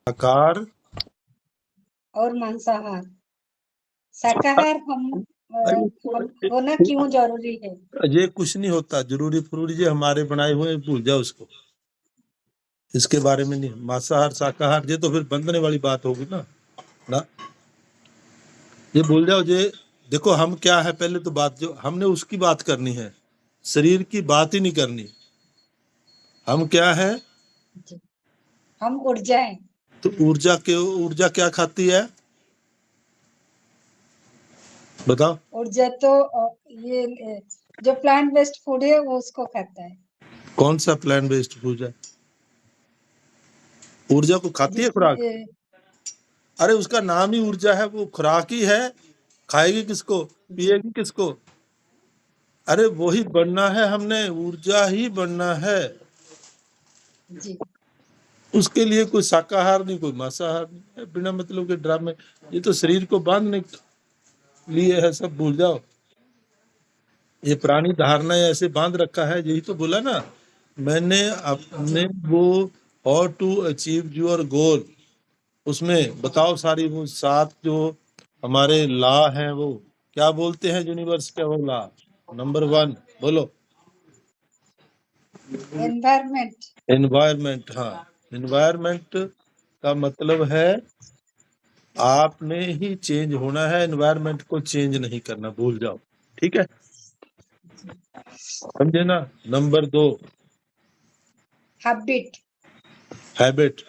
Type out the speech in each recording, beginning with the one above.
शाकाहार और मांसाहार। शाकाहार हम होना क्यों जरूरी है? ये कुछ नहीं होता, जरूरी फरूरी ये हमारे बनाए हुए, भूल जाओ उसको, इसके बारे में नहीं। मांसाहार शाकाहार ये तो फिर बंधने वाली बात होगी ना, ये भूल जाओ। ये देखो हम क्या है, पहले तो बात जो हमने उसकी बात करनी है, शरीर की बात ही नहीं करनी। हम क्या है? हम ऊर्जा है। तो ऊर्जा क्या खाती है बताओ? ऊर्जा तो ये जो प्लांट बेस्ड फूड है वो उसको खाता है। कौन सा प्लांट बेस्ड फूड है ऊर्जा को खाती है? खुराक? अरे उसका नाम ही ऊर्जा है, वो खुराक ही है। खाएगी किसको, पिएगी किसको? अरे वही बनना है, हमने ऊर्जा ही बनना है जी। उसके लिए कोई शाकाहार नहीं, कोई मांसाहार नहीं, बिना मतलब के ड्रामे। ये तो शरीर को बांधने के लिए है, सब भूल जाओ। ये प्राणी धारणा ऐसे बांध रखा है, यही तो बोला ना मैंने अपने वो how to achieve your goal, उसमें बताओ सारी वो 7 जो हमारे लॉ हैं, वो क्या बोलते हैं यूनिवर्स के वो लॉ? नंबर 1 बोलो। एनवायरमेंट। एनवायरमेंट, हाँ। एनवायरमेंट का मतलब है आपने ही चेंज होना है, एनवायरमेंट को चेंज नहीं करना, भूल जाओ। ठीक है, समझे ना? Number 2 habit. हैबिट।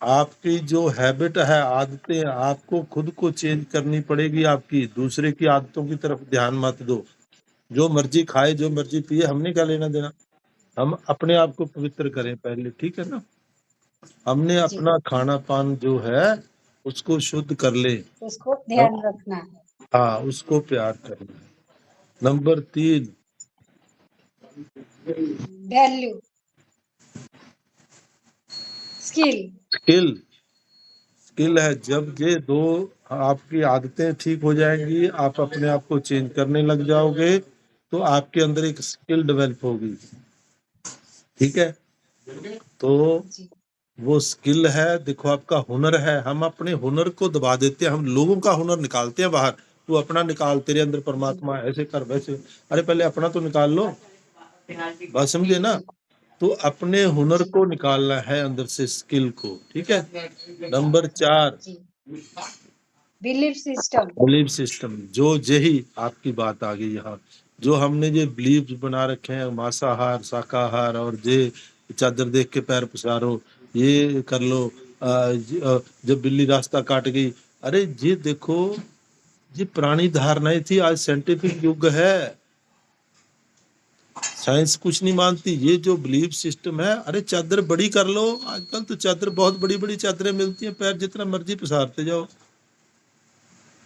आपकी जो हैबिट है, आदतें, आपको खुद को चेंज करनी पड़ेगी। आपकी दूसरे की आदतों की तरफ ध्यान मत दो। जो मर्जी खाए, जो मर्जी पिए, हमने क्या लेना देना। हम अपने आप को पवित्र करें पहले, ठीक है ना? हमने अपना खाना पान जो है उसको शुद्ध कर ले, उसको ध्यान रखना है। हाँ, उसको प्यार करना है। Number 3 value. स्किल। स्किल है। जब ये 2 आपकी आदतें ठीक हो जाएंगी, आप अपने आप को चेंज करने लग जाओगे, तो आपके अंदर एक स्किल डेवलप होगी। ठीक है, तो वो स्किल है, देखो आपका हुनर है। हम अपने हुनर को दबा देते हैं, हम लोगों का हुनर निकालते हैं बाहर। तू अपना निकाल, तेरे अंदर परमात्मा, ऐसे कर वैसे। अरे पहले अपना तो निकाल लो, बात समझे ना? तो अपने हुनर को निकालना है अंदर से, स्किल को। ठीक है। Number 4 belief system. Belief system, जो यही आपकी बात आ गई यहाँ। जो हमने ये बिलीफ बना रखे हैं, मांसाहार शाकाहार, और ये चादर देख के पैर पसारो, ये कर लो, जब बिल्ली रास्ता काट गई, अरे ये देखो, ये पुरानी धारणाएं थी। आज साइंटिफिक युग है, साइंस कुछ नहीं मानती। ये जो बिलीफ सिस्टम है, अरे चादर बड़ी कर लो, आजकल तो चादर बहुत बड़ी बड़ी चादरें मिलती हैं, पैर जितना मर्जी पसारते जाओ।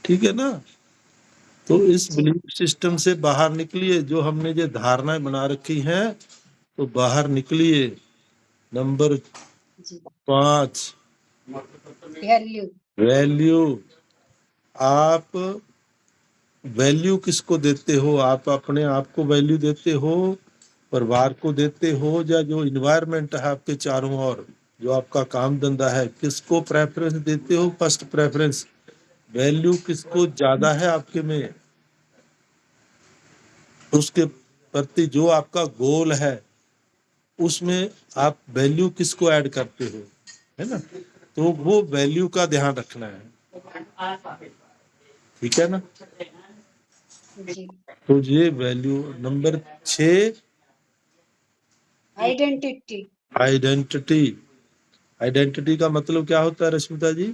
ठीक है ना? तो इस बिलीफ सिस्टम से बाहर निकलिए, जो हमने जो धारणाएं बना रखी हैं, तो बाहर निकलिए। Number 5 value. आप वैल्यू किसको देते हो? आप अपने आप को वैल्यू देते हो, परिवार को देते हो, या जो इन्वायरमेंट है आपके चारों ओर, जो आपका काम धंधा है, किसको प्रेफरेंस देते हो? फर्स्ट प्रेफरेंस वैल्यू किसको ज्यादा है आपके में, उसके प्रति जो आपका गोल है, उसमें आप वैल्यू किसको ऐड करते हो, है ना? तो वो वैल्यू का ध्यान रखना है, ठीक है ना? तो ये value. Number 6 identity. Identity. Identity का मतलब क्या होता है रश्मिता जी?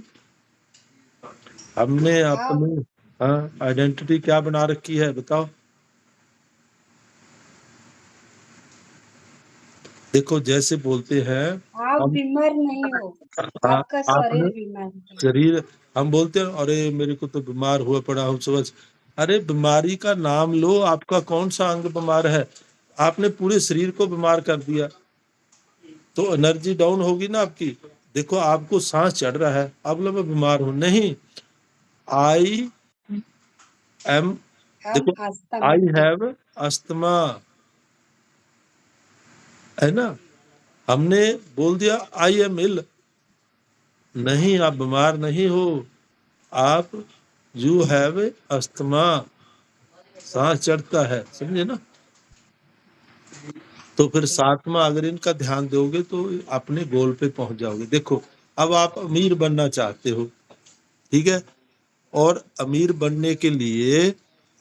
हमने अपनी, हाँ, आइडेंटिटी क्या बना रखी है बताओ? देखो जैसे बोलते हैं आप हम, बीमार नहीं हो, आपका शरीर बीमार है। शरीर, हम बोलते हैं अरे मेरे को तो बीमार हुआ पड़ा हूँ सुबह। अरे बीमारी का नाम लो, आपका कौन सा अंग बीमार है? आपने पूरे शरीर को बीमार कर दिया, तो एनर्जी डाउन होगी ना आपकी। देखो आपको सांस चढ़ रहा है, अब लो मैं बीमार हूं, नहीं। आई एम, देखो आई हैव अस्थमा, है ना? हमने बोल दिया आई एम इल, नहीं, आप बीमार नहीं हो, आप यू हैव अस्थमा, सांस चढ़ता है, समझे ना। तो फिर सातवां अगर इनका ध्यान दोगे तो अपने गोल पे पहुंच जाओगे। देखो अब आप अमीर बनना चाहते हो, ठीक है, और अमीर बनने के लिए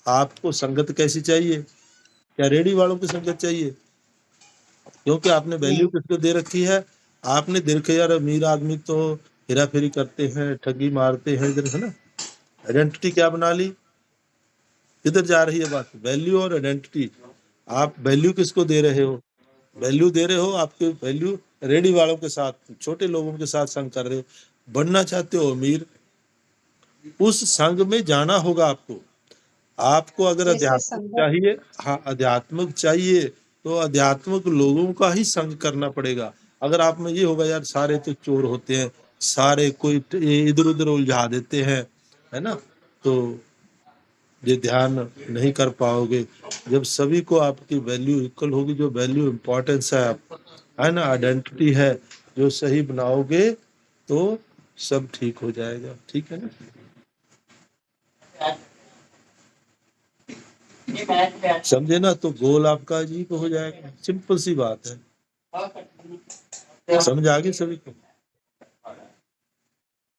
आपको संगत कैसी चाहिए? क्या रेडी वालों की संगत चाहिए? क्योंकि आपने वैल्यू नहीं, किसको दे रखी है? आपने देखो यार अमीर आदमी तो हेरा फेरी करते हैं, ठगी मारते हैं, इधर है ना। आइडेंटिटी क्या बना ली? किधर जा रही है बात? वैल्यू और आइडेंटिटी। आप वैल्यू किसको दे रहे हो? वैल्यू दे रहे हो आपके वैल्यू रेडी वालों के साथ, छोटे लोगों के साथ संग कर रहे हो। बनना चाहते हो अमीर, उस संघ में जाना होगा आपको। आपको अगर जैसे अध्यात्मिक संगत चाहिए, हाँ अध्यात्मिक चाहिए, तो अध्यात्मिक लोगों का ही संग करना पड़ेगा। अगर आप में ये होगा यार सारे तो चोर होते हैं, सारे कोई इधर उधर उलझा देते हैं, है ना, तो ये ध्यान नहीं कर पाओगे। जब सभी को आपकी वैल्यू इक्वल होगी, जो वैल्यू इम्पोर्टेंस है आप, है ना, आइडेंटिटी है, जो सही बनाओगे तो सब ठीक हो जाएगा। ठीक है ना। समझे ना, तो गोल आपका अजीब हो जाएगा। सिंपल सी बात है, समझ आ गई सभी को?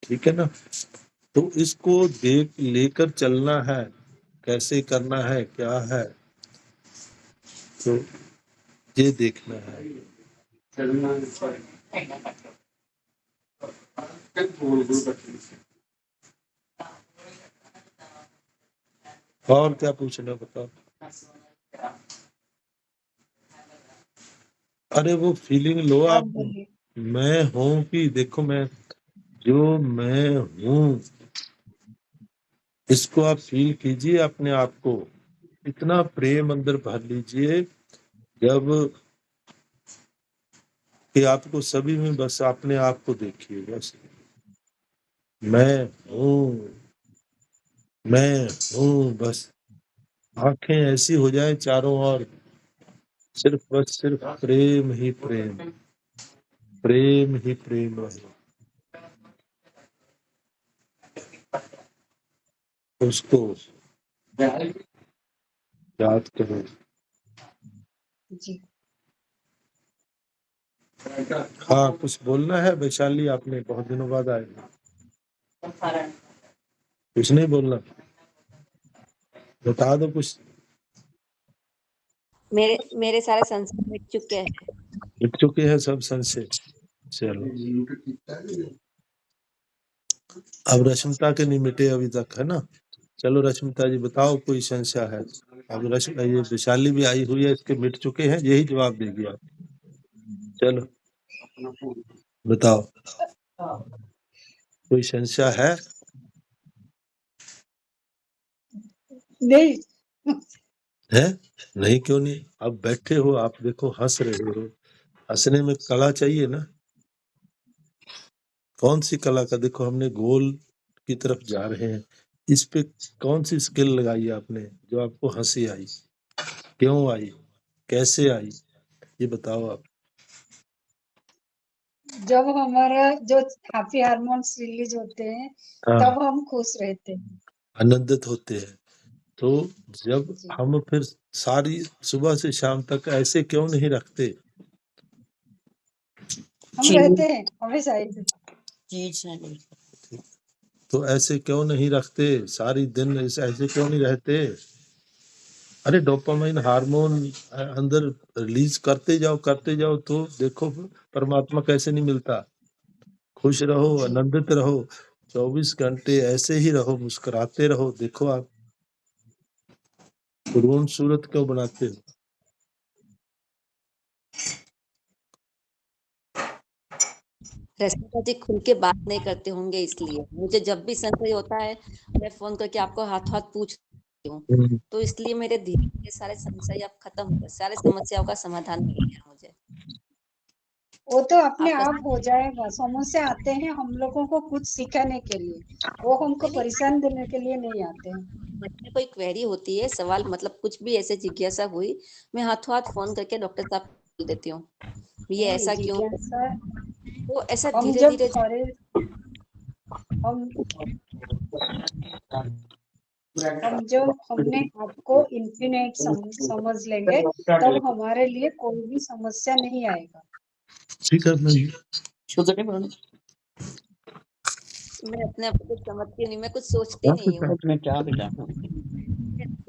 ठीक है ना। तो इसको देख लेकर चलना है, कैसे करना है, क्या है, तो ये देखना है। और क्या पूछना बताओ? अरे वो फीलिंग लो आप आप, बोलिए। मैं हूं कि देखो मैं जो मैं हूं, इसको आप फील कीजिए अपने आप को। इतना प्रेम अंदर भर लीजिए जब कि आपको सभी में बस अपने आप को देखिए। बस मैं हूँ, मैं हूँ, बस आंखें ऐसी हो जाए चारों ओर, सिर्फ बस सिर्फ प्रेम ही प्रेम, प्रेम ही प्रेम रहे। उसको याद करो। जी, हाँ कुछ बोलना है वैशाली? आपने बहुत दिनों बाद आए, कुछ नहीं बोलना? बता दो कुछ। मेरे मेरे सारे संशय मिट चुके हैं। मिट चुके हैं सब संशय। चलो अब रश्मिता के नहीं मिटे अभी तक, है ना। चलो रश्मिता जी बताओ, कोई संशय है? अब रश्मि ये वैशाली भी आई हुई है, इसके मिट चुके हैं, यही जवाब देगी आप। चलो बताओ, कोई संशय है? नहीं, है नहीं? क्यों नहीं? अब बैठे हो आप, देखो हंस रहे हो, हंसने में कला चाहिए ना। कौन सी कला का? देखो हमने गोल की तरफ जा रहे हैं, इस पे कौन सी स्किल लगाई आपने जो आपको हंसी आई? क्यों आई? कैसे आई? ये बताओ आप। जब हमारा जो हैप्पी हार्मोन्स रिलीज होते हैं हाँ, तब हम खुश रहते हैं। आनंदित होते हैं। तो जब जी, हम फिर सारी सुबह से शाम तक ऐसे क्यों नहीं रखते? हम रहते हैं हमेशा ऐसे। तो ऐसे क्यों नहीं रखते? सारी दिन ऐसे क्यों नहीं रहते? अरे डोपामाइन हार्मोन अंदर रिलीज करते जाओ तो देखो परमात्मा कैसे नहीं मिलता। खुश रहो, जी, आनंदित रहो, 24 घंटे ऐसे ही रहो, मुस्कुराते रहो। देखो आप करुण सूरत क्यों बनाते हो? रश्मिका जी खुल के बात नहीं करते होंगे, इसलिए मुझे जब भी संशय होता है मैं फोन करके आपको हाथ हाथ पूछती हूँ, तो इसलिए मेरे धीरे धीरे सारे संशय अब खत्म हो गए, सारे समस्याओं का समाधान मिल गया मुझे। वो तो अपने आपका आप हो जाएगा। समस्या आते हैं हम लोगों को कुछ सिखाने के लिए, वो हमको नहीं, परेशान देने के लिए नहीं आते हैं। मन में कोई क्वेरी होती है, सवाल मतलब कुछ भी ऐसे जिज्ञासा हुई, मैं हाथों हाथ फोन करके डॉक्टर साहब को बोल देती हूँ ये नहीं ऐसा क्यों, जिज्ञासा, वो ऐसा हम धीरे जब धीरे खड़े हमने आपको इन्फिनिट समझ लेंगे तब हमारे लिए कोई भी समस्या नहीं आएगा। ठीक है मैं मैं अपने आप को कुछ समझती नहीं, मैं कुछ सोचती नहीं हूँ, मैं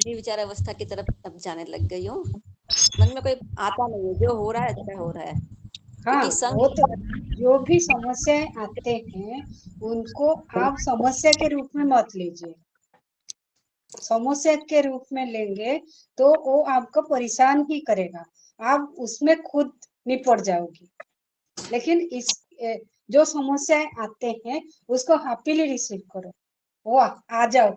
विचार अवस्था की तरफ अब जाने लग गई हूँ। मन में कोई आता नहीं है, जो हो रहा है अच्छा हो रहा है। हाँ, क्योंकि वो तो जो भी समस्याएं आते हैं उनको आप समस्या के रूप में मत लीजिए। समस्या के रूप में लेंगे तो वो आपको परेशान ही करेगा, आप उसमें खुद निपट जाओगी। लेकिन जो समस्याएं आते हैं उसको हैप्पीली रिसीव करो। वाह, आ जाओ,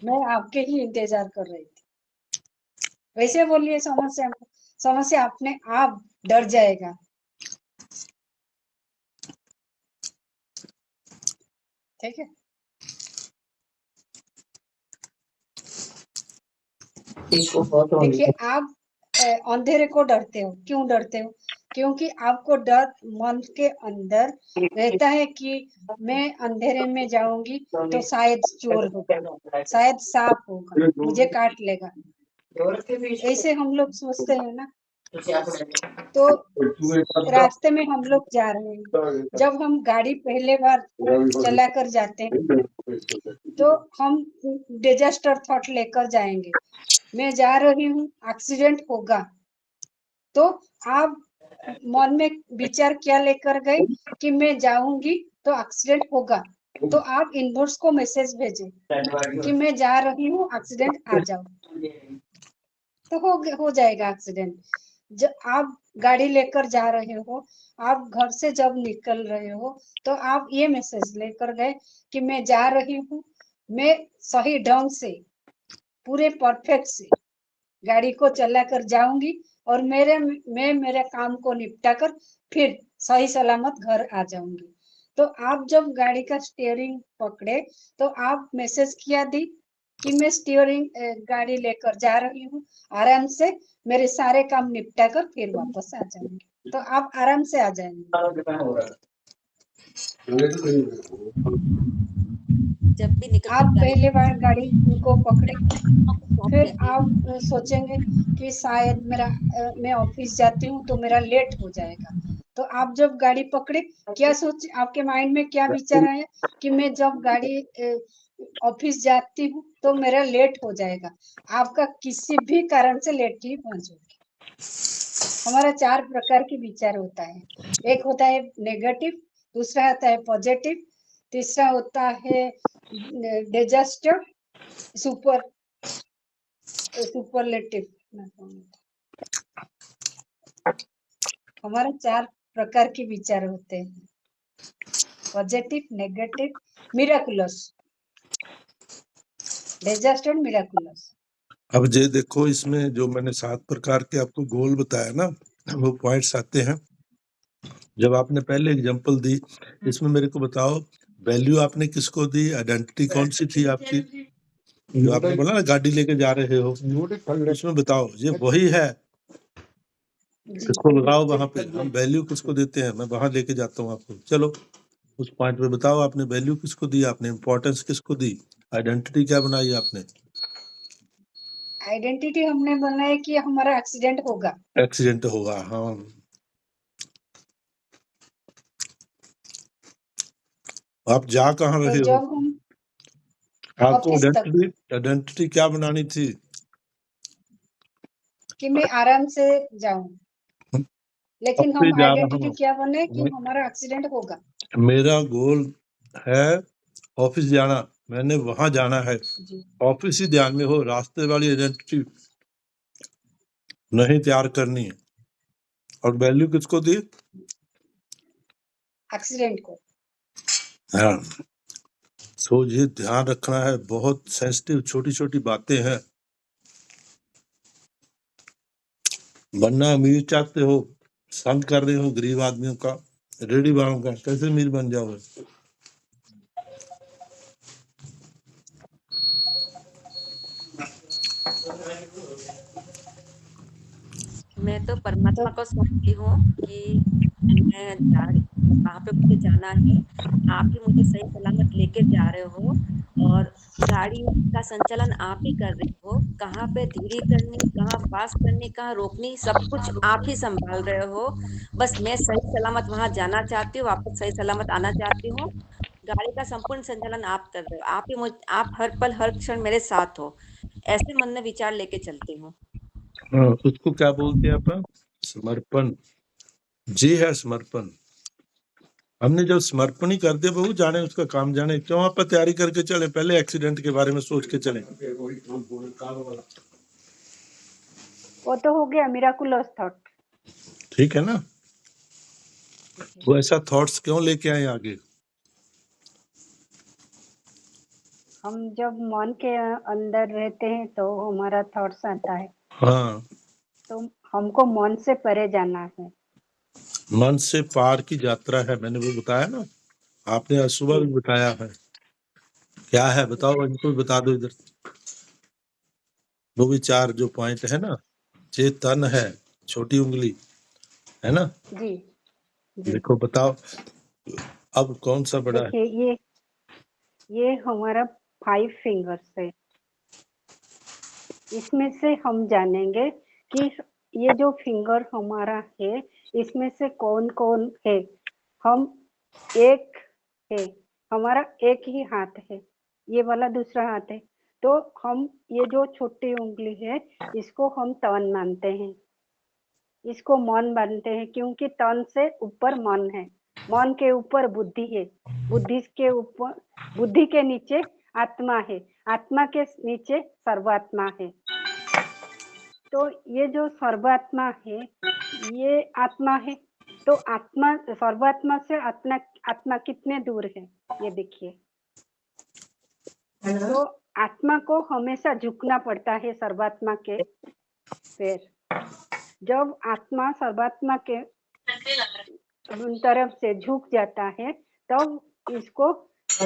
मैं आपके ही इंतजार कर रही थी। वैसे बोलिए समस्या अपने आप डर जाएगा। ठीक है, देखिए आप अंधेरे को डरते हो, क्यों डरते हो? क्योंकि आपको डर मन के अंदर रहता है कि मैं अंधेरे में जाऊंगी तो शायद चोर होगा, शायद सांप होगा, मुझे काट लेगा। ऐसे हम लोग सोचते हैं ना। तो रास्ते में हम लोग जा रहे हैं, जब हम गाड़ी पहले बार चला कर जाते हैं तो हम डिजास्टर थॉट लेकर जाएंगे, मैं जा रही हूँ एक्सीडेंट होगा। तो आप मन में विचार क्या लेकर गए कि मैं जाऊंगी तो एक्सीडेंट होगा, तो आप इनबॉक्स को मैसेज भेजें कि मैं जा रही हूँ एक्सीडेंट आ जाओ, तो हो जाएगा एक्सीडेंट। जब आप गाड़ी लेकर जा रहे हो, आप घर से जब निकल रहे हो तो आप ये मैसेज लेकर गए कि मैं जा रही हूँ, मैं सही ढंग से पूरे परफेक्ट से गाड़ी को चला कर जाऊंगी और मैं मेरे काम को निपटा कर फिर सही सलामत घर आ जाऊंगी। तो आप जब गाड़ी का स्टीयरिंग पकड़े तो आप मैसेज किया दी कि मैं स्टीयरिंग गाड़ी लेकर जा रही हूँ, आराम से मेरे सारे काम निपटा कर फिर वापस आ जाऊंगी, तो आप आराम से आ जाएंगे। जब भी निकल आप पहले बार गाड़ी को पकड़े, फिर आप सोचेंगे कि शायद मैं ऑफिस जाती हूँ तो मेरा लेट हो जाएगा। तो आप जब गाड़ी पकड़े, क्या सोच आपके माइंड में क्या विचार आया कि मैं जब गाड़ी ऑफिस जाती हूँ तो मेरा लेट हो जाएगा। आपका किसी भी कारण से लेट ही पहुंचोगे। हमारा 4 प्रकार के विचार होता है। एक होता है नेगेटिव, दूसरा होता है पॉजिटिव, तीसरा होता है डिजास्टर, सुपरलेटिव। हमारे 4 प्रकार के विचार होते हैं, positive, negative, miraculous, disaster, miraculous. अब ये देखो, इसमें जो मैंने 7 प्रकार के आपको गोल बताया ना, वो पॉइंट्स आते हैं। जब आपने पहले एग्जांपल दी, इसमें मेरे को बताओ वैल्यू आपने किसको दी, आइडेंटिटी कौन सी थी आपकी? जो आपने बोला ना गाड़ी लेके जा रहे हो, इसमें बताओ ये वही है। इसको लगाओ वहां पे, हम वैल्यू किसको देते हैं, मैं वहां लेके जाता हूँ आपको। चलो उस पॉइंट पे बताओ, आपने वैल्यू किसको दी, आपने इम्पोर्टेंस किसको दी, आइडेंटिटी क्या बनाई आपने? आइडेंटिटी हमने बनाया कि हमारा एक्सीडेंट होगा। एक्सीडेंट होगा, हाँ। आप जा कहाँ तो रहे हो? जब हम आपको ऑफिस तक, आइडेंटिटी क्या बनानी थी? कि मैं आराम से जाऊं, लेकिन ऑफिस हम जा रहा आइडेंटिटी हूँ, क्या बने कि हमारा एक्सीडेंट होगा। मेरा गोल है ऑफिस जाना, मैंने वहां जाना है, जी, ऑफिस ही ध्यान में हो, रास्ते वाली आइडेंटिटी नहीं तैयार करनी है। और वैल्यू किसको दी? एक्सीडेंट को। हाँ, सो ये ध्यान रखना है, बहुत सेंसिटिव छोटी छोटी बातें हैं। बनना अमीर चाहते हो, संग कर रहे हो गरीब आदमियों का, रेडी वालों का, कैसे अमीर बन जाओगे? मैं तो परमात्मा को समझती हूँ कि मैं जा रही हूँ, कहाँ पे मुझे जाना है, आप ही मुझे सही सलामत लेके जा रहे हो और गाड़ी का संचालन आप ही कर रहे हो। कहाँ पे धीरे करनी, कहाँ फास्ट करनी, कहाँ रोकनी, सब कुछ आप ही संभाल रहे हो। बस मैं सही सलामत वहां जाना चाहती हूँ, वापस सही सलामत आना चाहती हूँ। गाड़ी का संपूर्ण संचालन आप कर रहे हो, आप हर पल हर क्षण मेरे साथ हो, ऐसे मन में विचार लेके चलती हूँ। हाँ, उसको क्या बोलते हैं अपन? समर्पण। जी है समर्पण। हमने जब समर्पण ही कर दिया बहू, जाने उसका काम जाने, क्यों आप तैयारी करके चले? पहले एक्सीडेंट के बारे में सोच के चले। वो तो हो गया मिराकुलस थॉट। ठीक है ना? वो ऐसा थॉट्स क्यों लेके आए आगे? हम जब मन के अंदर रहते हैं तो हमारा थॉट्स आता है, हाँ, तो हमको मन से परे जाना है। मन से पार की यात्रा है, मैंने वो बताया ना, आपने आज सुबह भी बताया है। क्या है बताओ, इनको भी बता दो इधर। वो भी 4 जो पॉइंट है ना, चेतन है, छोटी उंगली है ना, जी जी। देखो बताओ अब कौन सा बड़ा है? देखिए ये हमारा 5 फिंगर्स है। इसमें से हम जानेंगे कि ये जो फिंगर हमारा है इसमें से कौन कौन है। हम एक है, हमारा एक ही हाथ है, ये वाला दूसरा हाथ है, तो हम ये जो छोटी उंगली है इसको हम तन मानते हैं, इसको मन मानते हैं, क्योंकि तन से ऊपर मन है, मन के ऊपर बुद्धि है, बुद्धि के नीचे आत्मा है, आत्मा के नीचे सर्वात्मा है। तो ये जो सर्वात्मा है ये आत्मा है, तो आत्मा सर्वात्मा से आत्मा कितने दूर है ये देखिए। तो आत्मा को हमेशा झुकना पड़ता है सर्वात्मा के पैर। जब आत्मा सर्वात्मा के तरफ से झुक जाता है तब इसको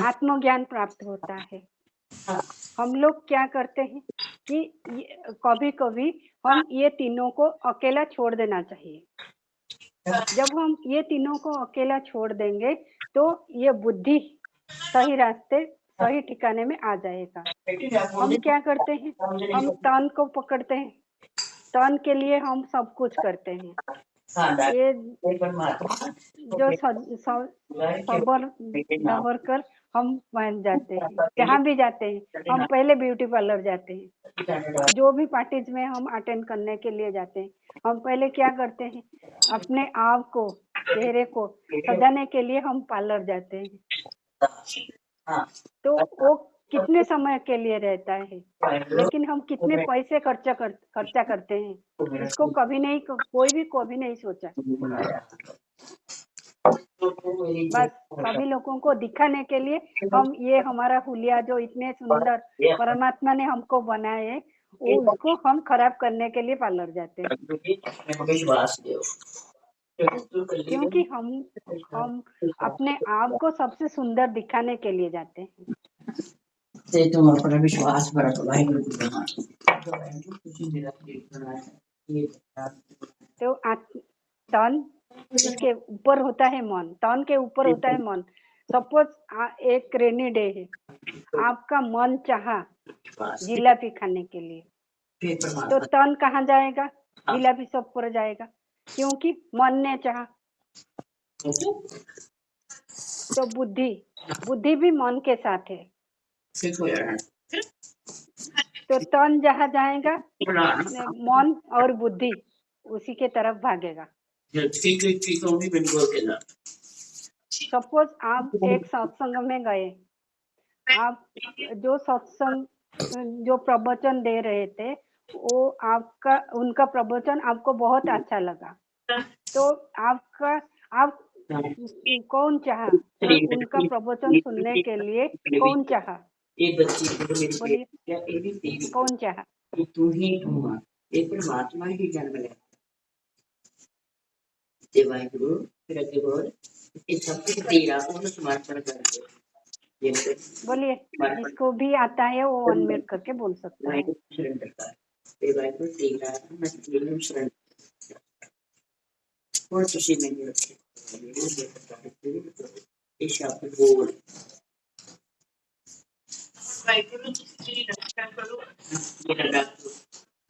आत्मज्ञान प्राप्त होता है। हम लोग क्या करते हैं कि कभी कभी हम ये तीनों को अकेला छोड़ देना चाहिए। जब हम ये तीनों को अकेला छोड़ देंगे तो ये बुद्धि सही रास्ते सही ठिकाने में आ जाएगा। हम क्या करते हैं, हम तन को पकड़ते हैं, तन के लिए हम सब कुछ करते हैं। ये जो सबर दबर कर हम बन जाते हैं, जहाँ भी जाते हैं हम पहले ब्यूटी पार्लर जाते हैं, जो भी पार्टीज में हम अटेंड करने के लिए जाते हैं, हम पहले क्या करते हैं, अपने आप को चेहरे को सजाने के लिए हम पार्लर जाते हैं। तो वो कितने समय के लिए रहता है, लेकिन हम कितने पैसे खर्चा करते हैं इसको कोई भी कभी नहीं सोचा। बस सभी लोगों को दिखाने के लिए हम ये हमारा हुलिया जो इतने सुंदर परमात्मा ने हमको बनाए उसको हम खराब करने के लिए पार्लर जाते हैं, क्योंकि हम अपने आप को सबसे सुंदर दिखाने के लिए जाते हैं। तुम अपना विश्वास बढ़ा वाहिगुरु तो तन इसके ऊपर होता है मन, तन के ऊपर होता है मन। सपोज एक रेनी डे है, आपका मन चाहा जिलापी खाने के लिए, तो तन कहाँ जाएगा? जिलापी सब पर जाएगा, क्योंकि मन ने चाहा। तो बुद्धि भी मन के साथ है, तो तन जहाँ जाएगा मन और बुद्धि उसी के तरफ भागेगा। सपोज आप एक सत्संग में गए, आप जो सत्संग जो प्रवचन दे रहे थे वो उनका प्रवचन आपको बहुत अच्छा लगा, तो आप कौन चाहा उनका प्रवचन सुनने के लिए? कौन चाहा? बोलिए, कौन चाहा? तू ही हुआ, एक परमात्मा ही जन्म ले वाहिगुरु फिर अगे बोल, इस सब कुछ तेरा पूर्ण समर्पण कर दे। बोलिए, जिसको भी आता है वो अनम्यूट करके बोल सकता है। वाहिगुरु तेरा मैं तेरे शरण ਹੁਣ ਤੁਸੀਂ ਮੈਨੂੰ ਰੱਖਿਆ ਇਹ ਸ਼ਬਦ ਬੋਲ ਮੇਰਾ ਡਾਕਟਰ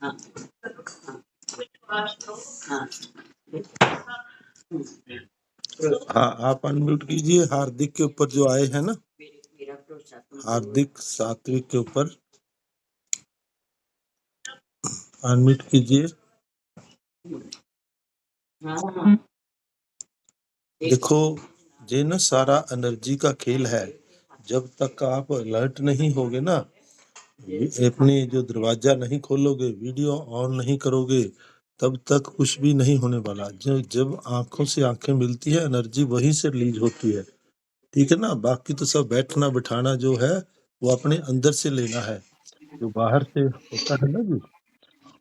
हाँ हाँ हाँ, आप अनम्यूट कीजिए। हार्दिक के ऊपर जो आए हैं ना, मेरा भरोसा तुम हार्दिक सात्विक के ऊपर अनम्यूट कीजिए। हाँ देखो, ये ना सारा एनर्जी का खेल है। जब तक आप अलर्ट नहीं होगे ना, अपनी जो दरवाजा नहीं खोलोगे, वीडियो ऑन नहीं करोगे, तब तक कुछ भी नहीं होने वाला। जब आंखों से आंखें मिलती है, एनर्जी वहीं से रिलीज होती है, ठीक है ना। बाकी तो सब बैठना बिठाना जो है वो अपने अंदर से लेना है, जो बाहर से होता है ना जी।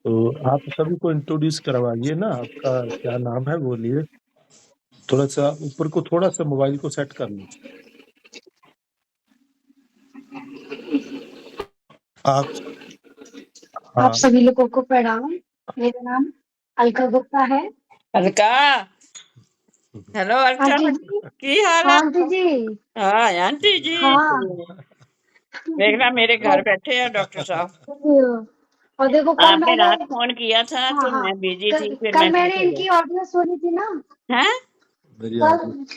तो आप सभी को इंट्रोड्यूस करवाइए ना, आपका क्या नाम है बोलिए। थोड़ा सा ऊपर को, थोड़ा सा मोबाइल को सेट कर लो आप। आप हाँ, सभी लोगों को प्रणाम। मेरा नाम अलका गुप्ता है। अलका हेलो अलका आंटी जी, की हाल है आंटी जी, हाँ आंटी जी हाँ। देखना मेरे घर बैठे हैं डॉक्टर साहब और देखो कल आपने मैंने, रात फोन किया था हाँ तो हाँ, मैं बिजी थी फिर कल मैं मैंने चली इनकी ऑडियो सुनी थी ना, हैं मेरी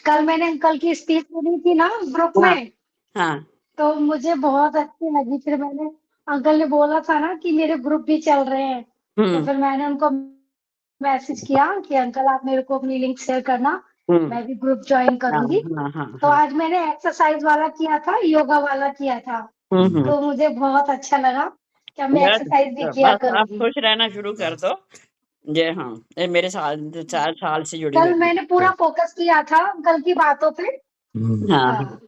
कल मैंने अंकल की स्पीच सुनी थी ना ग्रुप हाँ में, हाँ तो मुझे बहुत अच्छी लगी। फिर मैंने, अंकल ने बोला था ना कि मेरे ग्रुप भी चल रहे हैं, तो फिर मैंने उनको मैसेज किया कि अंकल आप मेरे को अपनी लिंक शेयर करना, मैं भी ग्रुप ज्वाइन करूंगी। हाँ हाँ तो आज मैंने एक्सरसाइज वाला किया था, योगा वाला किया था, तो मुझे बहुत अच्छा लगा कि अब मैं एक्सरसाइज भी किया बस आप करूंगी। खुश रहना शुरू कर दो ये हाँ ये मेरे साल 4 साल से जुड़ी कल हुई मैंने पूरा फोकस किया था अंकल की बातों पे। हाँ हाँ,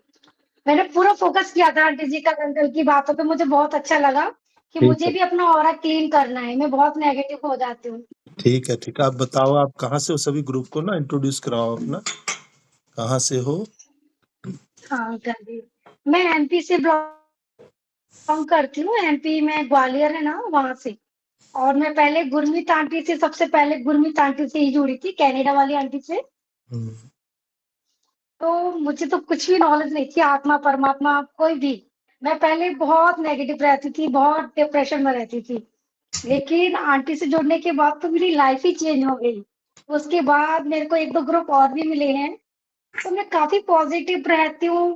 मैंने पूरा फोकस किया था आंटी जी का, अंकल की बातों पे। मुझे बहुत अच्छा लगा कि ठीक मुझे है, भी अपना ऑरा क्लीन करना है, मैं बहुत नेगेटिव हो जाती हूँ। ठीक है, ठीक है। आप बताओ, आप कहाँ से हो? सभी ग्रुप को ना इंट्रोड्यूस कराओ अपना, कहाँ से हो? हाँ अंकल जी, मैं एमपी से बिलोंग करती हूँ। एमपी में ग्वालियर है ना, वहां से। और मैं पहले गुरमीत आंटी से, सबसे पहले गुरमीत आंटी से ही जुड़ी थी, कनाडा वाली आंटी से। हम्म, तो मुझे तो कुछ भी नॉलेज नहीं थी, आत्मा परमात्मा कोई भी। मैं पहले बहुत नेगेटिव रहती थी, बहुत डिप्रेशन में रहती थी, लेकिन आंटी से जुड़ने के बाद तो मेरी लाइफ ही चेंज हो गई। उसके बाद मेरे को एक दो ग्रुप और भी मिले हैं, तो मैं काफी पॉजिटिव रहती हूँ।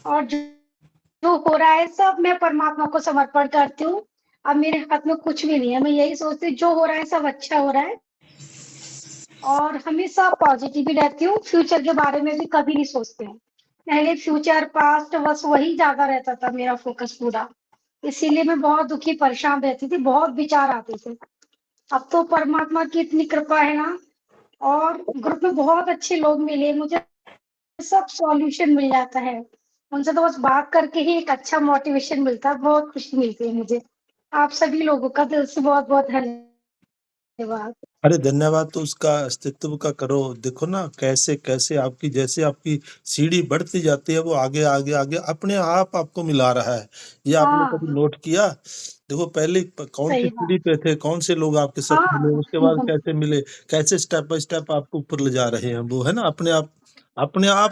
और जो हो रहा है सब मैं परमात्मा को समर्पण करती हूँ। अब मेरे हाथ में कुछ भी नहीं है, मैं यही सोचती हूँ जो हो रहा है सब अच्छा हो रहा है। और हमेशा पॉजिटिव ही रहती हूँ, फ्यूचर के बारे में भी कभी नहीं सोचती हूँ। पहले फ्यूचर पास्ट बस वही ज्यादा रहता था मेरा फोकस पूरा, इसीलिए मैं बहुत दुखी परेशान रहती थी, बहुत विचार आते थे। अब तो परमात्मा की इतनी कृपा है ना, और ग्रुप में बहुत अच्छे लोग मिले मुझे, सब सॉल्यूशन मिल जाता है उनसे। तो बस बात करके ही एक अच्छा मोटिवेशन मिलता है, बहुत खुशी मिलती है मुझे। आप सभी लोगों का दिल से बहुत बहुत धन्यवाद। अरे धन्यवाद तो उसका अस्तित्व का करो। देखो ना, कैसे कैसे आपकी, जैसे आपकी सीढ़ी बढ़ती जाती है, वो आगे आगे आगे अपने आप आपको मिला रहा है। ये आपने हाँ कभी नोट किया? देखो, पहले कौन सी सही सीढ़ी बात। पे थे, कौन से लोग आपके साथ मिले, हाँ उसके बाद कैसे मिले, कैसे स्टेप बाय स्टेप आपको ऊपर ले जा रहे हैं, वो है ना, अपने आप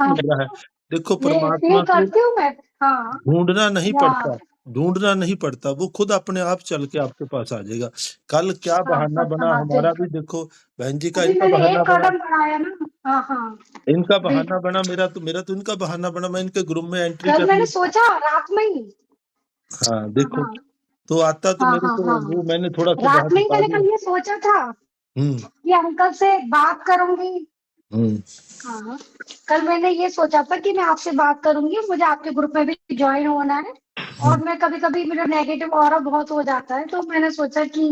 हाँ, मिल रहा है। देखो, ये फील परमात्मा को करती हूँ मैं। हाँ ढूंढना नहीं वाह। पड़ता, ढूंढना नहीं पड़ता, वो खुद अपने आप चल के आपके पास आ जाएगा। कल क्या हाँ बहाना हाँ बना हाँ हमारा भी, बिल्कुल। देखो बहन जी का, अभी इनका मैंने बहाना एक बना, कदम बढ़ाया ना। हाँ हाँ इनका बहाना बिल्कुल। बना, मेरा तो इनका बहाना बना। मैं इनके ग्रुप में एंट्री कल कर मैंने ली। सोचा रात में ही। हाँ हाँ देखो, हाँ तो आता तो हाँ मेरे हाँ को हाँ, वो, मैंने थोड़ा सा रात बाहर में ही छुपा मैंने दिया। कल ये सोचा था हम्म कि अंकल से बात करूंगी। हम्म हाँ हाँ, कल मैंने ये सोचा था कि मैं आपसे बात करूंगी, मुझे आपके ग्रुप में भी ज्वाइन होना है। और मैं कभी कभी, मेरा नेगेटिव ऑरा बहुत हो जाता है, तो मैंने सोचा कि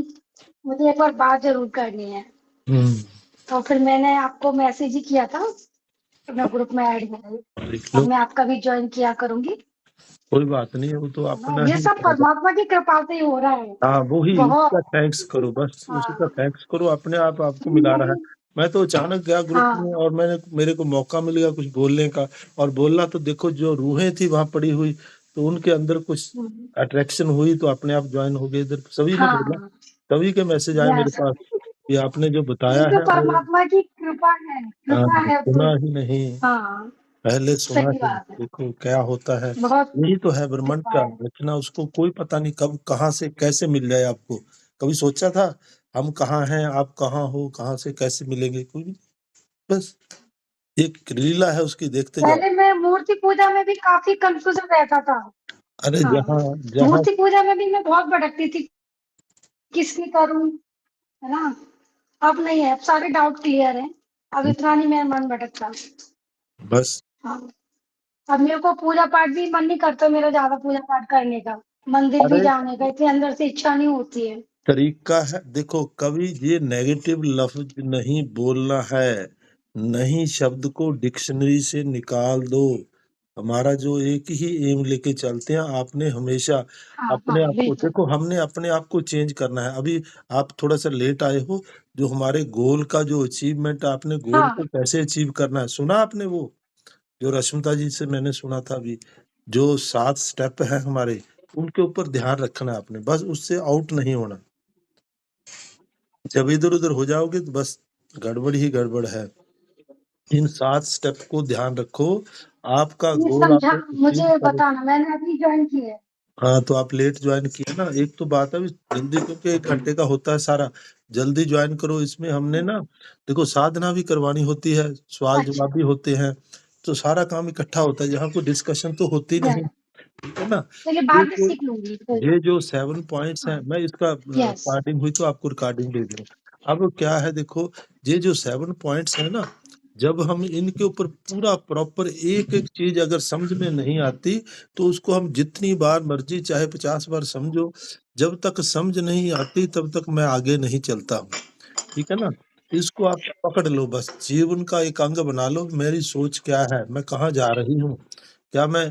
मुझे एक बार बात जरूर करनी है। हम्म तो फिर मैंने आपको मैसेज ही किया था, तो मैं ग्रुप में ऐड हो गई। देख अब लो, मैं आपका भी ज्वाइन किया करूंगी। कोई बात नहीं है, वो तो है ना, अपना ये ही सब रहेगा। परमात्मा की कृपा से ही हो रहा है। हाँ, वो ही उसका बहुत। थैंक्स करो, बस उसी का हाँ थैंक्स करो, अपने आप आपको मिला रहा है। मैं तो अचानक गया ग्रुप में, हाँ और मेरे को मौका मिल गया कुछ बोलने का। और बोलना तो देखो, जो रूहें थी वहां पड़ी हुई, तो उनके अंदर कुछ अट्रैक्शन हुई, तो अपने आप ज्वाइन हो गए इधर। सभी ने बोला, हाँ सभी के मैसेज आए मेरे यस। पास। ये आपने जो ये बताया तो है वो परमात्मा की कृपा है तो। सुना ही नहीं, हाँ, पहले सुना सही ही नहीं। बात है। देखो क्या होता है, बहुत यही तो है ब्रह्मांड कृपा का है। रचना। उसको कोई पता नहीं कब कहाँ से कैसे मिल जाए आपको। कभी सोचा था हम कहाँ हैं, आप कहाँ हो, कहाँ से कैसे मिलेंगे, कोई भी। बस एक लीला है उसकी, देखते जाओ। पहले मैं मूर्ति पूजा में भी काफ़ी कन्फ्यूज़न रहता था। अरे हाँ, जहाँ जहाँ मूर्ति पूजा में भी मैं बहुत भटकती थी, किसकी करूँ, है ना? अब नहीं है, अब सारे डाउट क्लियर हैं। अब इतना नहीं मेरा मन भटकता। बस हाँ, अब मेरे को पूजा-पाठ भी मन नहीं करता मेरा ज़्यादा पूजा-पाठ करने का, मंदिर भी अरे जाने का, इतनी अंदर से इच्छा नहीं होती है। तरीका है, देखो कभी ये नेगेटिव लफ्ज नहीं बोलना है, नहीं शब्द को डिक्शनरी से निकाल दो। हमारा जो एक ही एम लेके चलते हैं, आपने हमेशा हाँ, अपने आप को, बिल्कुल। देखो हमने अपने आप को चेंज करना है। अभी आप थोड़ा सा लेट आए हो, जो हमारे गोल का जो अचीवमेंट, आपने गोल हाँ, को कैसे अचीव करना है सुना आपने? वो जो रश्मिता जी से मैंने सुना था अभी, जो 7 स्टेप है हमारे, उनके ऊपर ध्यान रखना है आपने, बस उससे आउट नहीं होना। जब इधर उधर हो जाओगे तो बस गड़बड़ ही गड़बड़ है। इन 7 स्टेप को ध्यान रखो, आपका ये गोल समझा आपने अचीव मुझे कर। बताना, मैंने अभी जॉइन किया है। हाँ तो आप लेट ज्वाइन किया ना, एक तो बात है जल्दी, क्योंकि 1 घंटे का होता है सारा, जल्दी ज्वाइन करो। इसमें हमने ना देखो साधना भी करवानी होती है, सवाल अच्छा, जवाब भी होते हैं, तो सारा काम इकट्ठा होता है, यहाँ कोई डिस्कशन तो होती नहीं, यस, ठीक है ना? चलिए ये बाद में जो सीख लूँगी, कोई ये बात जो 7 पॉइंट्स हैं, हाँ, मैं इसका यस, रिकॉर्डिंग हुई तो आपको रिकॉर्डिंग दे दूंगा। अब क्या है देखो, ये जो 7 पॉइंट्स है ना, जब हम इनके ऊपर पूरा प्रॉपर एक एक चीज अगर समझ में नहीं आती, तो उसको हम जितनी बार मर्जी चाहे 50 बार समझो, जब तक समझ नहीं आती तब तक मैं आगे नहीं चलता हूँ, ठीक है ना? इसको आप पकड़ लो, बस जीवन का एक अंग बना लो। मेरी सोच क्या है, मैं कहाँ जा रही हूँ, क्या मैं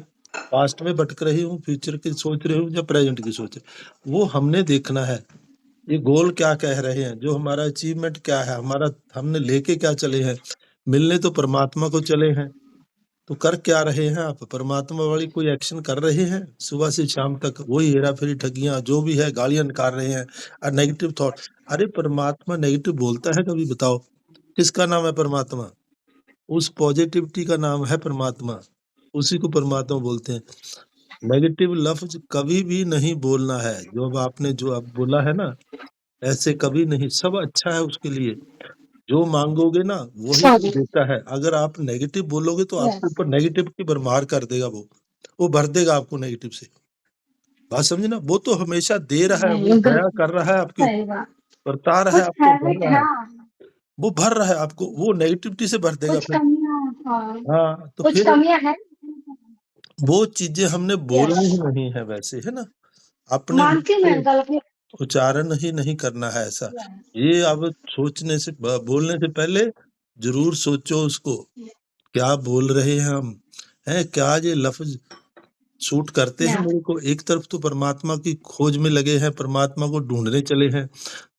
पास्ट में भटक रही हूँ, फ्यूचर की सोच रही हूँ, या प्रेजेंट की सोच, वो हमने देखना है। ये गोल क्या कह रहे हैं, जो हमारा अचीवमेंट क्या है, हमारा हमने लेके क्या चले हैं। मिलने तो परमात्मा को चले हैं, तो कर क्या रहे हैं आप? परमात्मा वाली कोई एक्शन कर रहे हैं? सुबह से शाम तक वही हेरा फेरी, ठगियां, जो भी है, गालियां निकाल रहे हैं और नेगेटिव थॉट। अरे परमात्मा नेगेटिव बोलता है कभी? बताओ, किसका नाम है परमात्मा? उस पॉजिटिविटी का नाम है परमात्मा, उसी को परमात्मा बोलते हैं। नेगेटिव लफ्ज कभी भी नहीं बोलना है। जो अब आपने जो अब बोला है ना, ऐसे कभी नहीं, सब अच्छा है उसके लिए। जो मांगोगे ना वही वो सॉरी, देता है। अगर आप नेगेटिव बोलोगे तो आपके यस, ऊपर नेगेटिव की भरमार कर देगा, वो भर देगा आपको नेगेटिव से। बात समझे ना? वो तो हमेशा दे रहा है, वो नहीं, दया बिल्कुल, कर रहा है आपके सही ऊपर, बात। बरता रहा है कुछ आपको, भर हैबिट रहा है, हाँ, वो भर रहा है आपको, वो नेगेटिविटी से भर देगा कुछ फिर। कमियाँ हाँ, हाँ तो कुछ फिर कमियाँ हैं, वो चीजें हमने यस, बोलनी ही नहीं है वैसे, है ना? अपने मुंह मानती हूँ से मैं गलती उच्चारण ही नहीं करना है ऐसा। यस, ये अब सोचने से बोलने से पहले जरूर सोचो उसको, क्या बोल रहे हैं हम, हैं क्या ये लफ्ज सूट करते हैं यस, मेरे को? एक तरफ तो परमात्मा की खोज में लगे हैं, परमात्मा को ढूंढने चले हैं,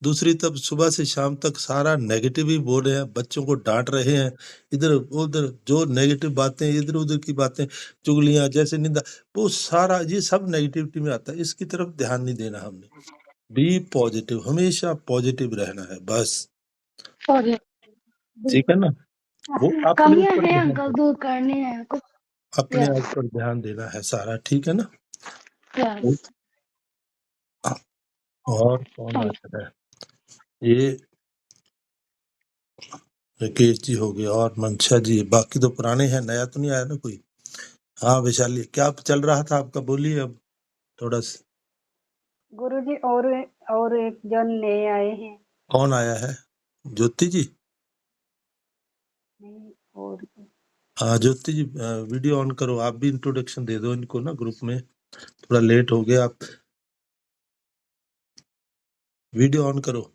दूसरी तरफ सुबह से शाम तक सारा नेगेटिव ही बोल रहे हैं, बच्चों को डांट रहे हैं, इधर उधर जो नेगेटिव बातें, इधर उधर की बातें, चुगलियां, जैसे निंदा, वो सारा ये सब नेगेटिविटी में आता है। इसकी तरफ ध्यान नहीं देना हमने। बी पॉजिटिव, हमेशा पॉजिटिव रहना है बस, सॉरी, ठीक है बिल्कुल। ना? वो अपने कमियाँ ऊपर हैं ध्यान अंकल, दे, दूर करनी है कुछ, अपने आप यस, पर ध्यान देना है सारा, ठीक है ना? यस, और कौन आ सॉरी, रहा है? ये राकेश जी हो गए और मंशा जी, बाकी तो पुराने हैं, नया तो नहीं आया ना कोई। हाँ वैशाली, क्या चल रहा था आपका, बोलिए अब थोड़ा सा। गुरुजी और एक जन नए आए हैं। कौन आया है? ज्योति जी? नहीं, और हाँ ज्योति जी, वीडियो ऑन करो, आप भी इंट्रोडक्शन दे दो इनको ना ग्रुप में, थोड़ा लेट हो गया आप, वीडियो ऑन करो।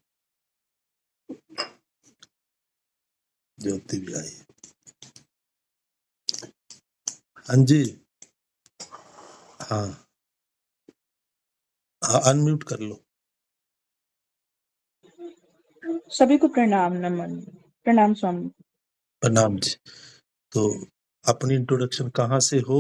ज्योति भी आई, हाँ जी, हाँ हाँ अनम्यूट कर लो। सभी को प्रणाम, नमन, प्रणाम स्वामी। प्रणाम जी। तो अपनी इंट्रोडक्शन कहाँ से हो,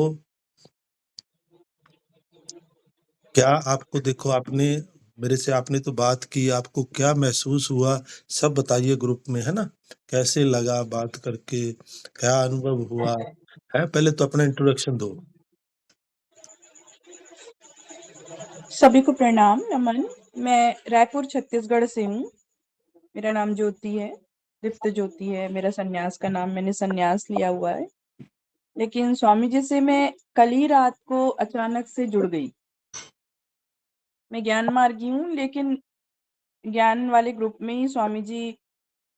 क्या आपको, देखो आपने मेरे से आपने तो बात की, आपको क्या महसूस हुआ सब बताइए ग्रुप में, है ना? कैसे लगा बात करके, क्या अनुभव हुआ है? पहले तो अपना इंट्रोडक्शन दो। सभी को प्रणाम, नमन। मैं रायपुर छत्तीसगढ़ से हूँ। मेरा नाम ज्योति है, दीप्त ज्योति है। मेरा सन्यास का नाम, मैंने सन्यास लिया हुआ है। लेकिन स्वामी जी से मैं कल ही रात को अचानक से जुड़ गई। मैं ज्ञान मार्गी हूँ, लेकिन ज्ञान वाले ग्रुप में ही स्वामी जी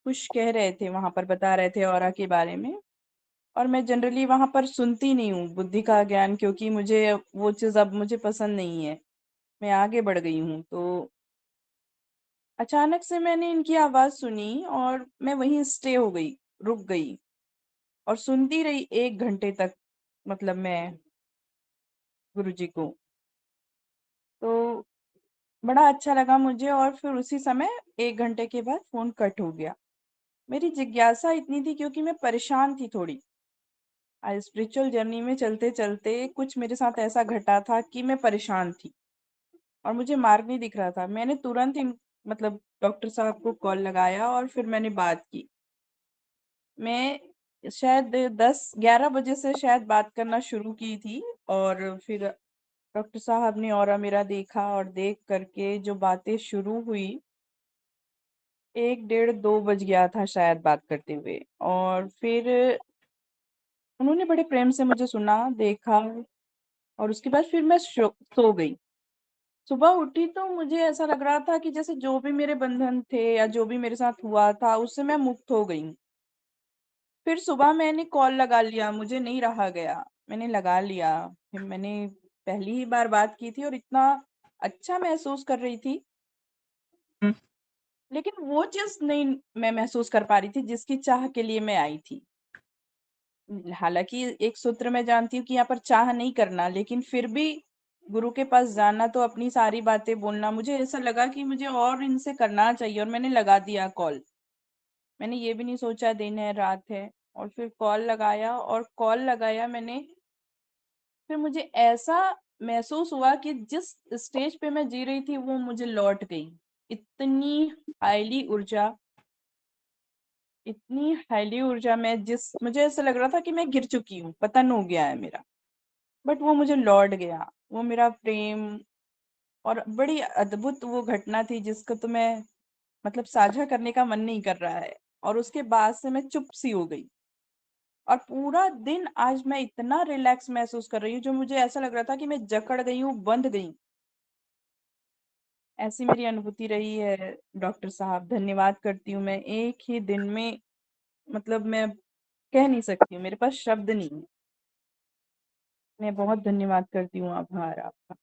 कुछ कह रहे थे, वहां पर बता रहे थे ऑरा के बारे में। और मैं जनरली वहां पर सुनती नहीं हूँ बुद्धि का ज्ञान, क्योंकि मुझे वो चीज अब मुझे पसंद नहीं है। मैं आगे बढ़ गई हूँ, तो अचानक से मैंने इनकी आवाज सुनी और मैं वहीं स्टे हो गई, रुक गई और सुनती रही 1 घंटे तक। मतलब मैं गुरुजी को, तो बड़ा अच्छा लगा मुझे। और फिर उसी समय 1 घंटे के बाद फोन कट हो गया। मेरी जिज्ञासा इतनी थी, क्योंकि मैं परेशान थी थोड़ी। आज स्पिरिचुअल जर्नी में चलते चलते कुछ मेरे साथ ऐसा घटा था कि मैं परेशान थी और मुझे मार्ग नहीं दिख रहा था। मैंने तुरंत मतलब डॉक्टर साहब को कॉल लगाया और फिर मैंने बात की। मैं शायद 10-11 बजे से शायद बात करना शुरू की थी। और फिर डॉक्टर साहब ने और मेरा देखा, और देख करके जो बातें शुरू हुई, 1 डेढ़ 2 बज गया था शायद बात करते हुए। और फिर उन्होंने बड़े प्रेम से मुझे सुना, देखा, और उसके बाद फिर मैं सो गई। सुबह उठी तो मुझे ऐसा लग रहा था कि जैसे जो भी मेरे बंधन थे या जो भी मेरे साथ हुआ था, उससे मैं मुक्त हो गई। फिर सुबह मैंने कॉल लगा लिया, मुझे नहीं रहा गया, मैंने लगा लिया। फिर मैंने पहली ही बार बात की थी और इतना अच्छा महसूस कर रही थी। लेकिन वो चीज नहीं मैं महसूस कर पा रही थी जिसकी चाह के लिए मैं आई थी। हालांकि एक सूत्र मैं जानती हूँ कि यहाँ पर चाह नहीं करना, लेकिन फिर भी गुरु के पास जाना तो अपनी सारी बातें बोलना, मुझे ऐसा लगा कि मुझे और इनसे करना चाहिए और मैंने लगा दिया कॉल। मैंने ये भी नहीं सोचा दिन है रात है, और फिर कॉल लगाया मैंने। फिर मुझे ऐसा महसूस हुआ कि जिस स्टेज पे मैं जी रही थी वो मुझे लौट गई। इतनी हाईली ऊर्जा, इतनी हाईली ऊर्जा में, मुझे ऐसा लग रहा था कि मैं गिर चुकी हूँ, पतन हो गया है मेरा। बट वो मुझे लौट गया, वो मेरा प्रेम। और बड़ी अद्भुत वो घटना थी जिसको तो मैं मतलब साझा करने का मन नहीं कर रहा है। और उसके बाद से मैं चुप सी हो गई, और पूरा दिन आज मैं इतना रिलैक्स महसूस कर रही हूँ, जो मुझे ऐसा लग रहा था कि मैं जकड़ गई हूँ, बंध गई। ऐसी मेरी अनुभूति रही है डॉक्टर साहब। धन्यवाद करती हूँ मैं एक ही दिन में। मतलब मैं कह नहीं सकती हूँ, मेरे पास शब्द नहीं है। मैं बहुत धन्यवाद करती हूँ, आभार आपका।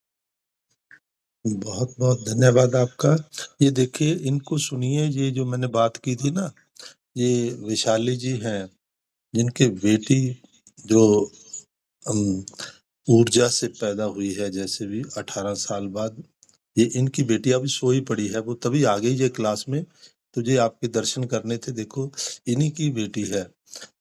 बहुत बहुत धन्यवाद आपका। ये देखिए, इनको सुनिए, ये जो मैंने बात की थी ना, ये विशाली जी हैं, जिनकी बेटी जो ऊर्जा से पैदा हुई है, जैसे भी 18 साल बाद। ये इनकी बेटी अभी सोई पड़ी है, वो तभी आ गई ये क्लास में। तो ये आपके दर्शन करने थे, देखो इन्हीं की बेटी है।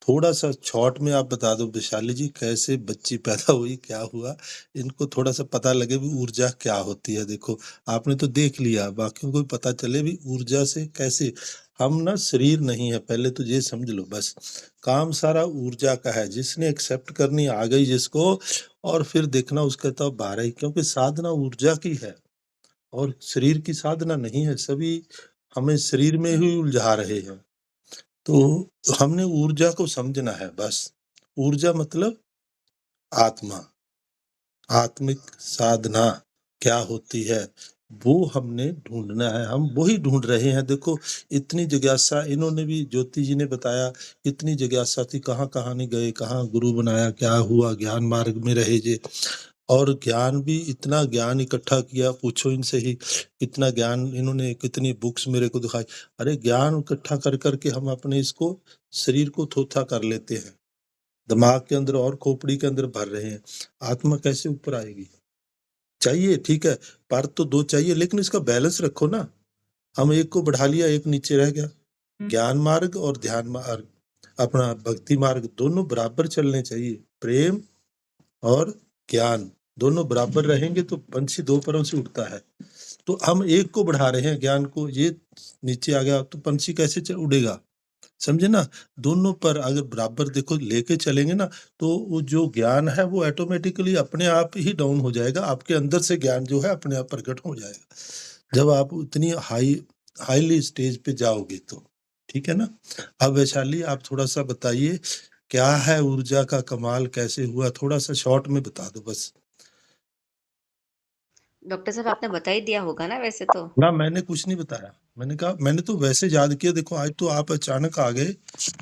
थोड़ा सा शॉर्ट में आप बता दो विशाली जी, कैसे बच्ची पैदा हुई, क्या हुआ, इनको थोड़ा सा पता लगे भी ऊर्जा क्या होती है। देखो आपने तो देख लिया, बाकियों को भी पता चले भी ऊर्जा से कैसे। हम ना शरीर नहीं है, पहले तो ये समझ लो बस। काम सारा ऊर्जा का है, जिसने एक्सेप्ट करनी आ गई जिसको, और फिर देखना उसका तो बाहर ही, क्योंकि साधना ऊर्जा की है और शरीर की साधना नहीं है। सभी हमें शरीर में ही उलझा रहे हैं। तो हमने ऊर्जा को समझना है बस। ऊर्जा मतलब आत्मा, आत्मिक साधना क्या होती है, वो हमने ढूंढना है। हम वही ढूंढ रहे हैं। देखो इतनी जिज्ञासा, इन्होंने भी, ज्योति जी ने बताया, इतनी जिज्ञासा थी, कहाँ कहाँ नहीं गए, कहाँ गुरु बनाया, क्या हुआ, ज्ञान मार्ग में रहे जे। और ज्ञान भी, इतना ज्ञान इकट्ठा किया, पूछो इनसे ही। इतना ज्ञान इन्होंने, कितनी बुक्स मेरे को दिखाई। अरे ज्ञान इकट्ठा कर करके हम अपने इसको, शरीर को थोथा कर लेते हैं, दिमाग के अंदर और खोपड़ी के अंदर भर रहे हैं। आत्मा कैसे ऊपर आएगी? चाहिए, ठीक है, पर तो दो चाहिए, लेकिन इसका बैलेंस रखो ना। हम एक को बढ़ा लिया, एक नीचे रह गया। ज्ञान मार्ग और ध्यान मार्ग, अपना भक्ति मार्ग, दोनों बराबर चलने चाहिए। प्रेम और ज्ञान दोनों बराबर रहेंगे तो पंछी दो पैरों से उड़ता है। तो हम एक को बढ़ा रहे हैं ज्ञान को, ये नीचे आ गया तो पंछी कैसे उड़ेगा, समझे ना। दोनों पर अगर बराबर देखो लेके चलेंगे ना, तो वो जो ज्ञान है वो ऑटोमेटिकली अपने आप ही डाउन हो जाएगा, आपके अंदर से ज्ञान जो है अपने आप प्रकट हो जाएगा जब आप उतनी हाईली स्टेज पे जाओगे तो, ठीक है ना। अब वैशाली आप थोड़ा सा बताइए क्या है ऊर्जा का कमाल, कैसे हुआ, थोड़ा सा शॉर्ट में बता दो बस। डॉक्टर साहब आपने बता ही दिया होगा ना वैसे तो। ना मैंने कुछ नहीं बताया, मैंने कहा मैंने तो वैसे याद किया। देखो आज तो आप अचानक आ गए,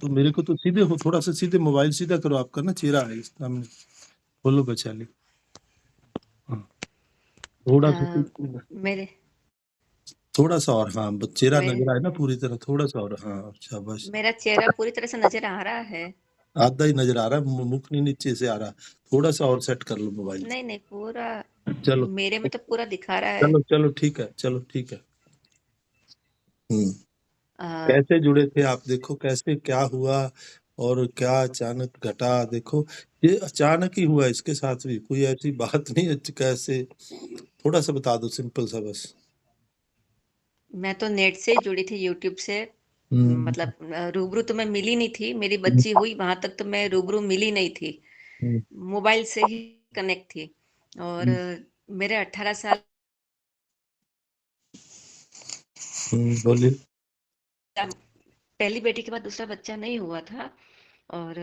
तो मेरे को तो सीधे हो, थोड़ा सा सीधे मोबाइल सीधा करो, आपका ना चेहरा है इस सामने, बोलो वैशाली। हाँ, थोड़ा सा मेरे थोड़ा सा और, हाँ चेहरा मेरे नजर आए ना पूरी तरह, थोड़ा सा और, हाँ शाबाश। मेरा चेहरा पूरी तरह से नजर आ रहा है। आधा ही नजर आ रहा है, मुख नहीं नीचे से आ रहा, थोड़ा सा और सेट कर लो मोबाइल। नहीं नहीं, पूरा चलो मेरे में तो पूरा दिखा रहा है। चलो चलो ठीक है, चलो ठीक है। आ, कैसे जुड़े थे आप, देखो कैसे क्या हुआ और क्या अचानक घटा, देखो ये अचानक ही हुआ, इसके साथ भी कोई ऐसी बात नहीं है। कैसे, थोड़ा सा बता दो सिंपल सा बस। मैं तो नेट से ही जुड़ी थी, यूट्यूब से। हम्म मतलब रूबरू तो मैं मिली नहीं थी, मेरी बच्ची हुई वहां तक तो मैं रूबरू मिली नहीं थी, हम्म, मोबाइल से ही कनेक्ट थी। और मेरे 18 साल बोलिए। पहली बेटी के बाद दूसरा बच्चा नहीं हुआ था, और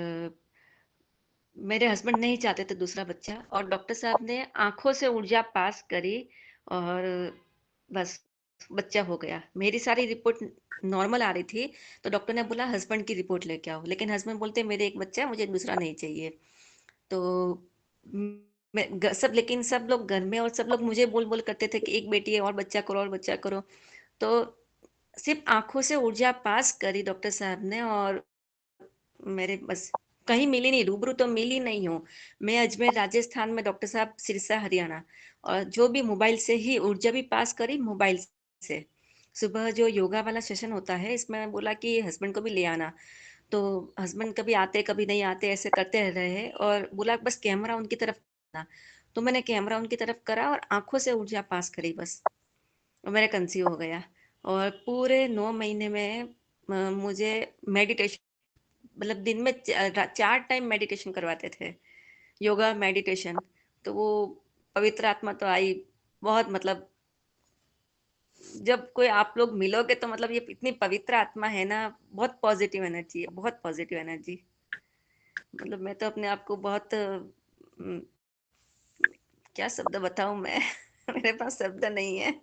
मेरे हस्बैंड नहीं चाहते थे दूसरा बच्चा, और डॉक्टर साहब ने आंखों से ऊर्जा पास करी और बस बच्चा हो गया। मेरी सारी रिपोर्ट नॉर्मल आ रही थी, तो डॉक्टर ने बोला हस्बैंड की रिपोर्ट लेके आओ, लेकिन हस्बैंड बोलते मेरे एक बच्चा है, मुझे दूसरा नहीं चाहिए। तो सब, लेकिन सब लोग घर में और सब लोग मुझे बोल बोल करते थे कि एक बेटी है और बच्चा करो और बच्चा करो। तो सिर्फ आंखों से ऊर्जा पास करी डॉक्टर साहब ने, और मेरे बस कहीं मिली नहीं, रूबरू तो मिली नहीं हूँ। मैं अजमेर राजस्थान में, डॉक्टर साहब सिरसा हरियाणा, और जो भी मोबाइल से ही ऊर्जा भी पास करी मोबाइल से। सुबह जो योगा वाला सेशन होता है, इसमें मैं बोला कि हस्बैंड को भी ले आना, तो हस्बैंड कभी आते कभी नहीं आते ऐसे करते रहे, और बोला बस कैमरा उनकी तरफ करना। तो मैंने कैमरा उनकी तरफ करा और आंखों से ऊर्जा पास करी बस, और मेरा कंसीव हो गया। और पूरे 9 महीने में मुझे मेडिटेशन, मतलब दिन में 4 टाइम मेडिटेशन करवाते थे, योगा मेडिटेशन। तो वो पवित्र आत्मा तो आई बहुत, मतलब जब कोई आप लोग मिलोगे तो मतलब ये इतनी पवित्र आत्मा है ना, बहुत पॉजिटिव एनर्जी है, बहुत पॉजिटिव एनर्जी। मतलब मैं तो अपने आप को बहुत क्या शब्द बताऊं मैं मेरे पास शब्द नहीं है।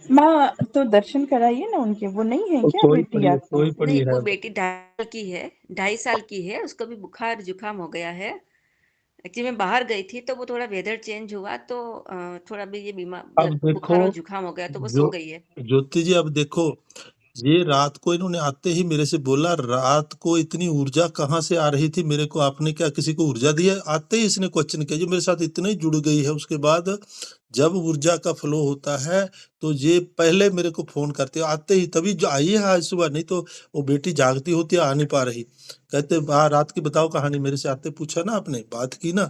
माँ तो दर्शन कराइए ना उनके, वो नहीं है क्या सोई बेटी पड़ी है, आपकी? सोई पड़ी नहीं, है। वो बेटी 2.5 साल की है, 2.5 साल की है, उसको भी बुखार जुकाम हो गया है। एक्चुअली मैं बाहर गई थी, तो वो थोड़ा वेदर चेंज हुआ, तो थोड़ा भी ये बीमार, अब मतलब देखो बुखार और जुकाम हो गया, तो वो जो सो गई है। ज्योति जी, अब देखो ये रात को इन्होंने आते ही मेरे से बोला, रात को इतनी ऊर्जा कहाँ से आ रही थी मेरे को, आपने क्या किसी को ऊर्जा दी है? आते ही इसने क्वेश्चन किया, जो मेरे साथ इतना ही जुड़ गई है। उसके बाद जब ऊर्जा का फ्लो होता है तो ये पहले मेरे को फोन करते, आते ही तभी जो आई है आज सुबह, नहीं तो वो बेटी जागती होती है, आ नहीं पा रही। कहते रात की बताओ कहानी, मेरे से आते पूछा ना, आपने बात की ना,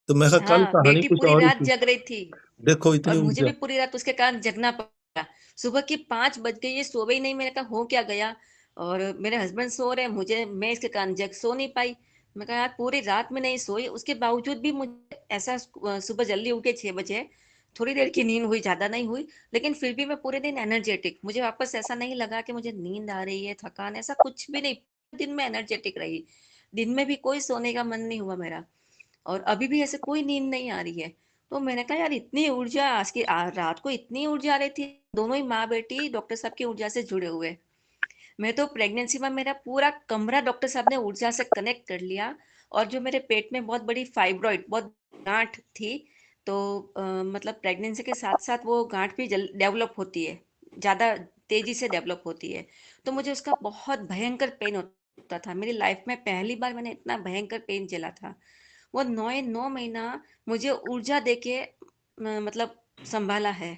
तो मैं कहा कल हाँ, कहानी बेटी कुछ पूरी और ही रात थी। जग रही थी, देखो और इतनी मुझे ऊर्जा। भी पूरी रात उसके कारण जगना पड़ा। सुबह की 5 बज गई, ये सोवे ही नहीं, मैंने कहा हो क्या गया। और मेरे हस्बैंड सो रहे, मुझे, मैं इसके कारण जग सो नहीं पाई। मैं कहा यार पूरी रात में नहीं सोई, उसके बावजूद भी मुझे ऐसा सुबह जल्दी उठे 6 बजे, थोड़ी देर की नींद हुई, ज्यादा नहीं हुई, लेकिन फिर भी मैं पूरे दिन एनर्जेटिक, मुझे वापस ऐसा नहीं लगा कि मुझे नींद आ रही है, थकान, ऐसा कुछ भी नहीं। दिन में एनर्जेटिक रही, दिन में भी कोई सोने का मन नहीं हुआ मेरा, और अभी भी ऐसे कोई नींद नहीं आ रही है। तो मैंने कहा यार इतनी ऊर्जा आज की रात को इतनी ऊर्जा आ रही थी, दोनों ही माँ बेटी डॉक्टर साहब की ऊर्जा से जुड़े हुए। मैं तो प्रेगनेंसी में मेरा पूरा कमरा डॉक्टर साहब ने ऊर्जा से कनेक्ट कर लिया। और जो मेरे पेट में बहुत बड़ी फाइब्रॉइड, बहुत गांठ थी, तो मतलब प्रेगनेंसी के साथ साथ वो गांठ भी डेवलप होती है, ज़्यादा तेजी से डेवलप होती है। तो मुझे उसका बहुत भयंकर पेन होता था, मेरी लाइफ में पहली बार मैंने इतना भयंकर पेन झेला था। वो 9 महीना मुझे ऊर्जा देके मतलब संभाला है।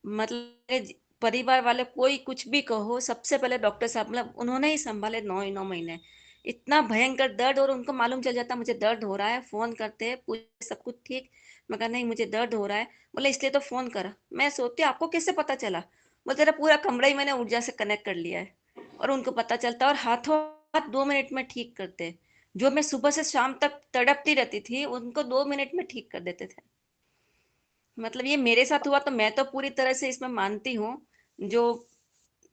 मतलब मेरे परिवार वाले कोई कुछ भी कहो, सबसे पहले डॉक्टर साहब, मतलब उन्होंने ही संभाले 9 ही 9 महीने। इतना भयंकर दर्द, और उनको मालूम चल जाता मुझे दर्द हो रहा है, फोन करते हैं, पूछे सब कुछ ठीक। मैं कहा नहीं मुझे दर्द हो रहा है। बोले इसलिए तो फोन करा। मैं सोचती हूँ आपको कैसे पता चला? बोले तेरा पूरा कमरा ही मैंने ऊर्जा से कनेक्ट कर लिया है, और उनको पता चलता है, और हाथों हाथ 2 मिनट में ठीक करते हैं। जो मैं सुबह से शाम तक तड़पती रहती थी, उनको 2 मिनट में ठीक कर देते थे। मतलब ये मेरे साथ हुआ तो मैं तो पूरी तरह से इसमें मानती हूँ। जो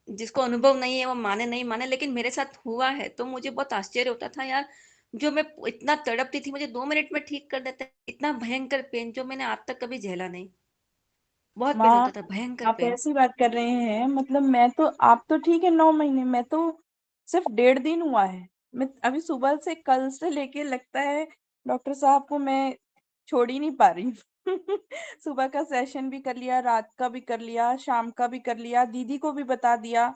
जिसको अनुभव नहीं है वो माने नहीं माने, लेकिन मेरे साथ हुआ है तो मुझे बहुत आश्चर्य होता था यार। जो मैं इतना तड़पती थी, मुझे 2 मिनट में ठीक कर देते। इतना भयंकर पेन जो मैंने आज तक कभी झेला नहीं। बहुत पेन माँ, होता था, भयंकर आप पेन। ऐसी बात कर रहे हैं, मतलब मैं तो, आप तो ठीक है 9 महीने, मैं तो सिर्फ 1.5 दिन हुआ है। मैं अभी सुबह से, कल से लेके लगता है डॉक्टर साहब को मैं छोड़ ही नहीं पा रही हूँ। सुबह का सेशन भी कर लिया, रात का भी कर लिया, शाम का भी कर लिया, दीदी को भी बता दिया।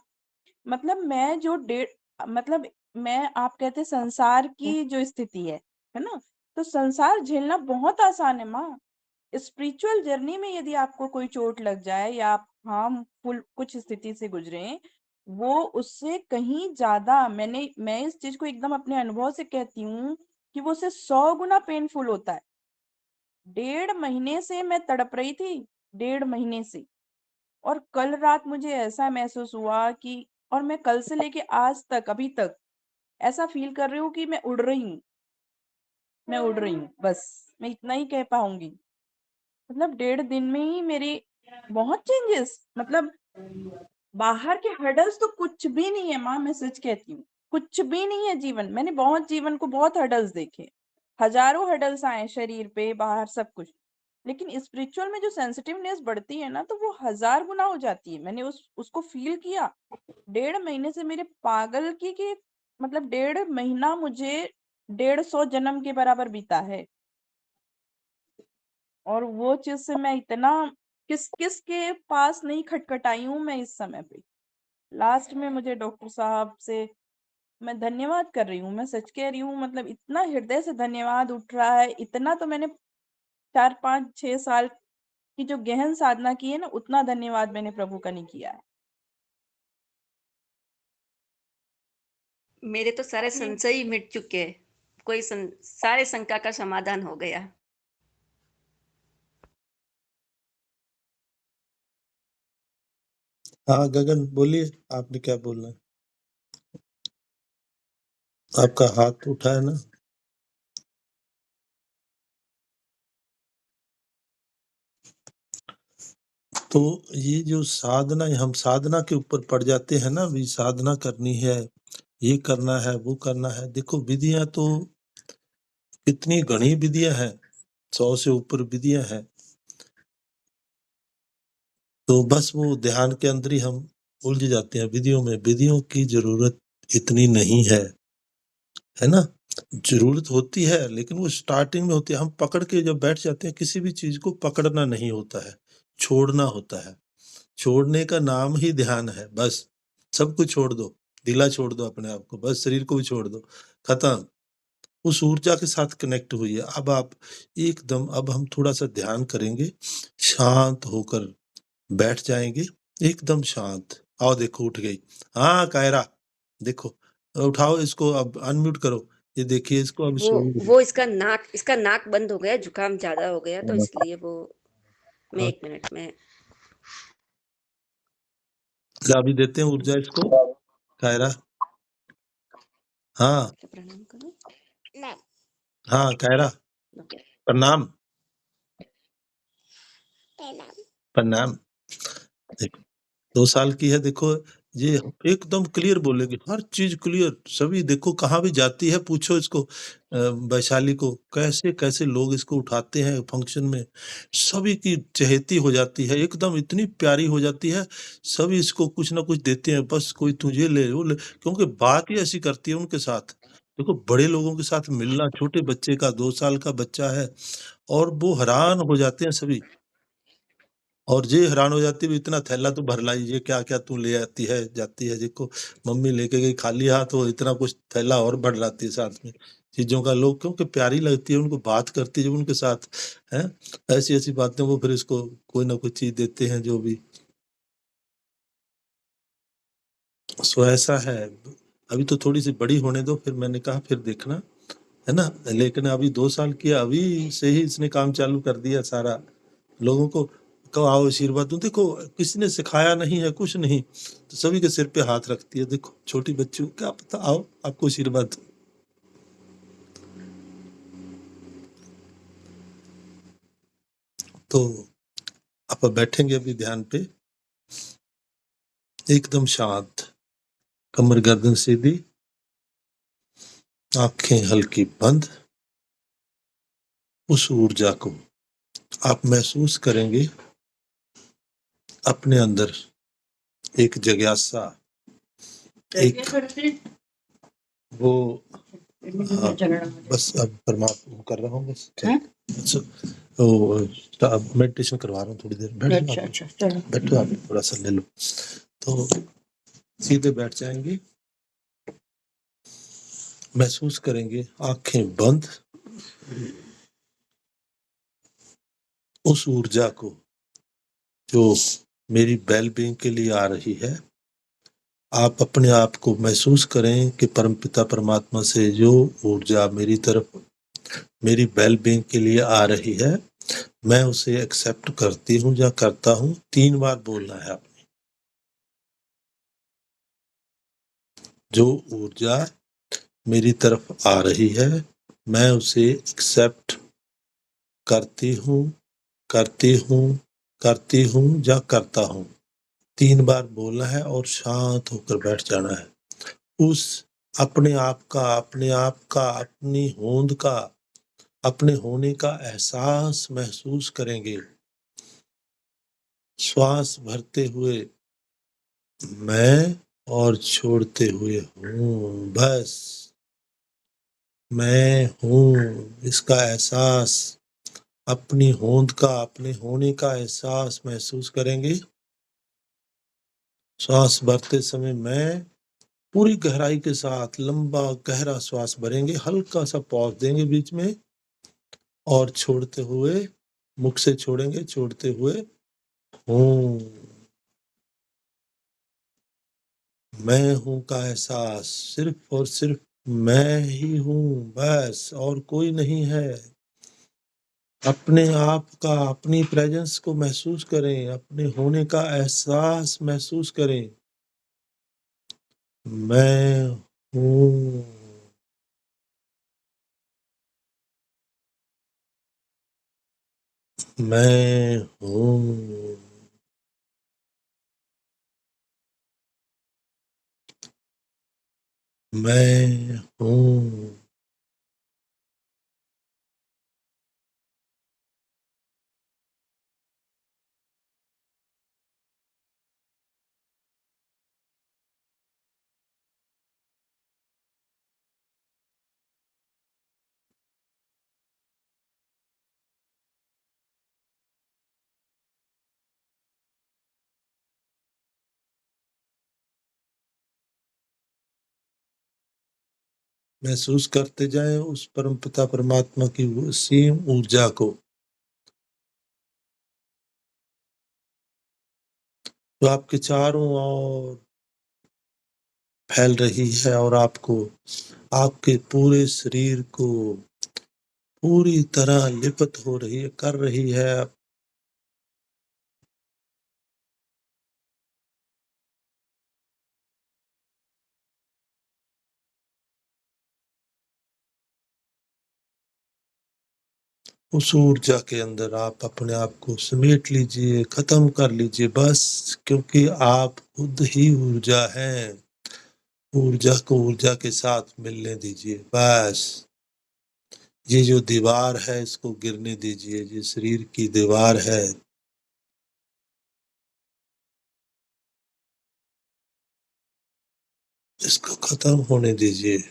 मतलब मैं जो डेढ़, मतलब मैं, आप कहते संसार की जो स्थिति है ना, तो संसार झेलना बहुत आसान है माँ। स्पिरिचुअल जर्नी में यदि आपको कोई चोट लग जाए या आप हार्मफुल कुछ स्थिति से गुजरे, वो उससे कहीं ज्यादा, मैं इस चीज को एकदम अपने अनुभव से कहती हूँ कि वो उससे 100 गुना पेनफुल होता है। 1.5 महीने से मैं तड़प रही थी, 1.5 महीने से। और कल रात मुझे ऐसा महसूस हुआ कि, और मैं कल से लेके आज तक, अभी तक ऐसा फील कर रही हूँ कि मैं उड़ रही हूँ, मैं उड़ रही हूँ, बस मैं इतना ही कह पाऊंगी। मतलब 1.5 दिन में ही मेरी बहुत चेंजेस, मतलब बाहर के हर्डल्स तो कुछ भी नहीं है माँ, मैं सच कहती हूँ, कुछ भी नहीं है जीवन। मैंने बहुत, जीवन को बहुत हर्डल्स देखे, हजारों हर्डल्स आए शरीर पे, बाहर, सब कुछ। लेकिन स्पिरिचुअल में जो सेंसिटिवनेस बढ़ती है ना, तो वो 1000 गुना हो जाती है। मैंने उसको फील किया। 1.5 महीने से मेरे पागल की कि, मतलब 1.5 महीना मुझे 150 जन्म के बराबर बीता है। और वो चीज से मैं इतना, किस किस के पास नहीं खटखटाई हूँ मैं इस समय पे। लास्ट में मुझे डॉक्टर साहब से मैं धन्यवाद कर रही हूँ, मैं सच कह रही हूँ, मतलब इतना हृदय से धन्यवाद उठ रहा है। इतना तो मैंने 4 5 6 साल की जो गहन साधना की है ना, उतना धन्यवाद मैंने प्रभु का नहीं किया है। मेरे तो सारे संशय ही मिट चुके हैं। सारे शंका का समाधान हो गया। हाँ गगन बोलिए, आपने क्या बोलना है? आपका हाथ उठा है ना? तो ये जो साधना, हम साधना के ऊपर पड़ जाते हैं ना, भी साधना करनी है, ये करना है, वो करना है। देखो विधियां तो कितनी घनी विधियां हैं, 100 से ऊपर विधियां हैं। तो बस वो ध्यान के अंदर ही हम उलझ जाते हैं विधियों में। विधियों की जरूरत इतनी नहीं है ना? जरूरत होती है लेकिन वो स्टार्टिंग में होती है। हम पकड़ के जब बैठ जाते हैं, किसी भी चीज को पकड़ना नहीं होता है, छोड़ना होता है। छोड़ने का नाम ही ध्यान है। बस सब कुछ छोड़ दो, ढीला छोड़ दो अपने आप को, बस शरीर को भी छोड़ दो, खत्म। उस ऊर्जा के साथ कनेक्ट हुई है। अब आप एकदम, अब हम थोड़ा सा ध्यान करेंगे, शांत होकर बैठ जाएंगे, एकदम शांत। आओ देखो उठ गई। हाँ कायरा, देखो उठाओ इसको, अब अनम्यूट करो। ये देखिए इसको अब वो सो गई। वो इसका नाक बंद हो गया, जुकाम ज्यादा हो गया, तो इसलिए वो। मैं हाँ, 1 मिनट में। क्या अभी देते हैं ऊर्जा इसको, कायरा? हाँ प्रणाम करो। हाँ कायरा, ओके। प्रणाम प्रणाम। देखो 2 साल की है, देखो ये एकदम क्लियर बोलेगी, हर चीज क्लियर। सभी देखो कहाँ भी जाती है, पूछो इसको वैशाली को, कैसे कैसे लोग इसको उठाते हैं फंक्शन में, सभी की चहेती हो जाती है, एकदम इतनी प्यारी हो जाती है। सभी इसको कुछ ना कुछ देते हैं, बस कोई तुझे ले वो ले, क्योंकि बात ही ऐसी करती है उनके साथ। देखो बड़े लोगों के साथ मिलना, छोटे बच्चे का, 2 साल का बच्चा है, और वो हैरान हो जाते हैं सभी। और ये हैरान हो जाती है, भी इतना थैला तो भर लाई, ये क्या क्या तू ले आती है जाती है। देखो मम्मी लेके गई खाली हाथ, वो इतना कुछ थैला और भर लाती है साथ में चीजों का। लोग क्योंकि प्यारी लगती है उनको, बात करती है जब उनके साथ है, ऐसी ऐसी बातें, वो फिर इसको कोई ना कोई चीज देते हैं जो भी। सो ऐसा है, अभी तो थोड़ी सी बड़ी होने दो, फिर मैंने कहा फिर देखना, है ना। लेकिन अभी 2 साल किया, अभी से ही इसने काम चालू कर दिया सारा। लोगों को कहो आओ आशीर्वाद दो, देखो किसी ने सिखाया नहीं है, कुछ नहीं, तो सभी के सिर पे हाथ रखती है। देखो छोटी बच्ची को क्या पता, आओ आपको आशीर्वाद दो। तो आप बैठेंगे अभी ध्यान पे, एकदम शांत, कमर गर्दन सीधी, आंखें हल्की बंद। उस ऊर्जा को आप महसूस करेंगे अपने अंदर, एक जिज्ञासा, एक वो हाँ, बस अब परमात्मा कर रहा हूँ बस। अच्छा, तो मेडिटेशन करवा रहा हूँ थोड़ी देर, बैठो आप, थोड़ा सा ले लो। तो सीधे बैठ जाएंगे, महसूस करेंगे आंखें बंद, उस ऊर्जा को जो मेरी वेलबींग के लिए आ रही है। आप अपने आप को महसूस करें कि परमपिता परमात्मा से जो ऊर्जा मेरी तरफ मेरी वेलबींग के लिए आ रही है, मैं उसे एक्सेप्ट करती हूँ या करता हूँ। 3 बार बोलना है आपने। जो ऊर्जा मेरी तरफ आ रही है, मैं उसे एक्सेप्ट करती हूँ, करती हूँ, करती हूँ या करता हूँ। 3 बार बोलना है और शांत होकर बैठ जाना है। उस अपने आप का, अपनी होंद का, अपने होने का एहसास महसूस करेंगे। श्वास भरते हुए मैं और छोड़ते हुए हूँ, बस मैं हूँ, इसका एहसास, अपनी होंद का, अपने होने का एहसास महसूस करेंगे। श्वास भरते समय मैं पूरी गहराई के साथ लंबा गहरा श्वास भरेंगे, हल्का सा पॉज देंगे बीच में, और छोड़ते हुए मुख से छोड़ेंगे, छोड़ते हुए हूँ, मैं हूँ का एहसास, सिर्फ और सिर्फ मैं ही हूँ, बस और कोई नहीं है। अपने आप का, अपनी प्रेजेंस को महसूस करें, अपने होने का एहसास महसूस करें। मैं हूँ, मैं हूँ, मैं हूँ। महसूस करते जाएं उस परमपिता परमात्मा की वो असीम ऊर्जा को, जो आपके चारों ओर फैल रही है और आपको, आपके पूरे शरीर को पूरी तरह लिपट हो रही है, कर रही है। उस ऊर्जा के अंदर आप अपने आप को समेट लीजिए, खत्म कर लीजिए बस, क्योंकि आप खुद ही ऊर्जा हैं। ऊर्जा को ऊर्जा के साथ मिलने दीजिए बस। ये जो दीवार है इसको गिरने दीजिए, ये शरीर की दीवार है, इसको खत्म होने दीजिए।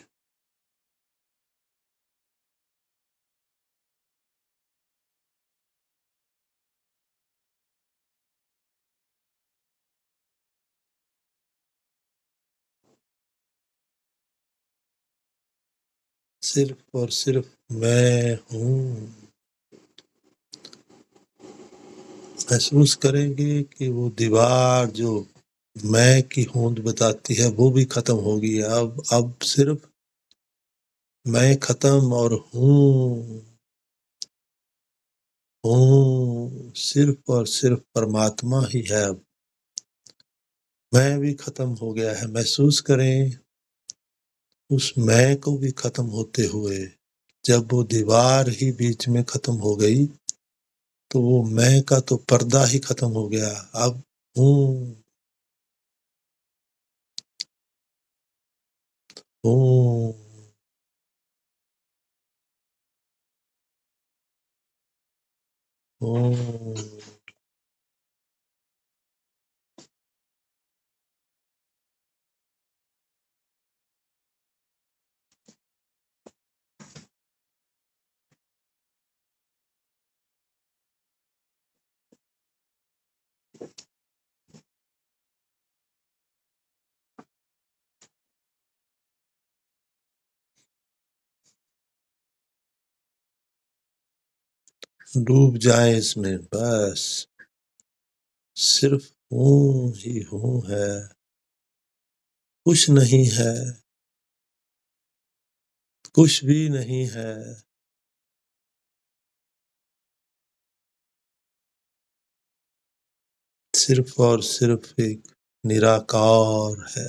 सिर्फ और सिर्फ मैं हूँ। महसूस करेंगे कि वो दीवार जो मैं की होंद बताती है वो भी खत्म हो गई है। अब सिर्फ मैं खत्म और हूँ सिर्फ और सिर्फ परमात्मा ही है। अब मैं भी खत्म हो गया है। महसूस करें उस मैं को भी खत्म होते हुए। जब वो दीवार ही बीच में खत्म हो गई तो वो मैं का तो पर्दा ही खत्म हो गया। अब हूँ हूँ हूँ डूब जाए इसमें बस। सिर्फ हूँ ही हूँ है। कुछ नहीं है, कुछ भी नहीं है। सिर्फ और सिर्फ एक निराकार है।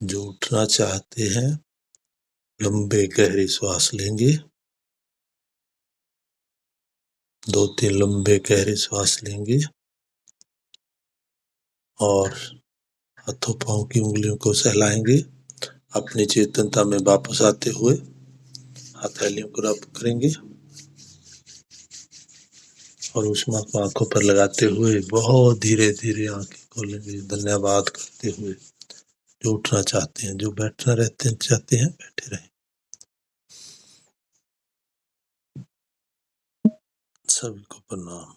जो उठना चाहते हैं लंबे गहरे श्वास लेंगे। 2-3 लंबे गहरे श्वास लेंगे और हाथों पांव की उंगलियों को सहलाएंगे। अपनी चेतनता में वापस आते हुए हथेलियों को रब करेंगे और उष्मा को आंखों पर लगाते हुए बहुत धीरे धीरे आंखें खोलेंगे, धन्यवाद करते हुए। जो उठना चाहते हैं, जो बैठना चाहते हैं, बैठे रहें। सभी को प्रणाम।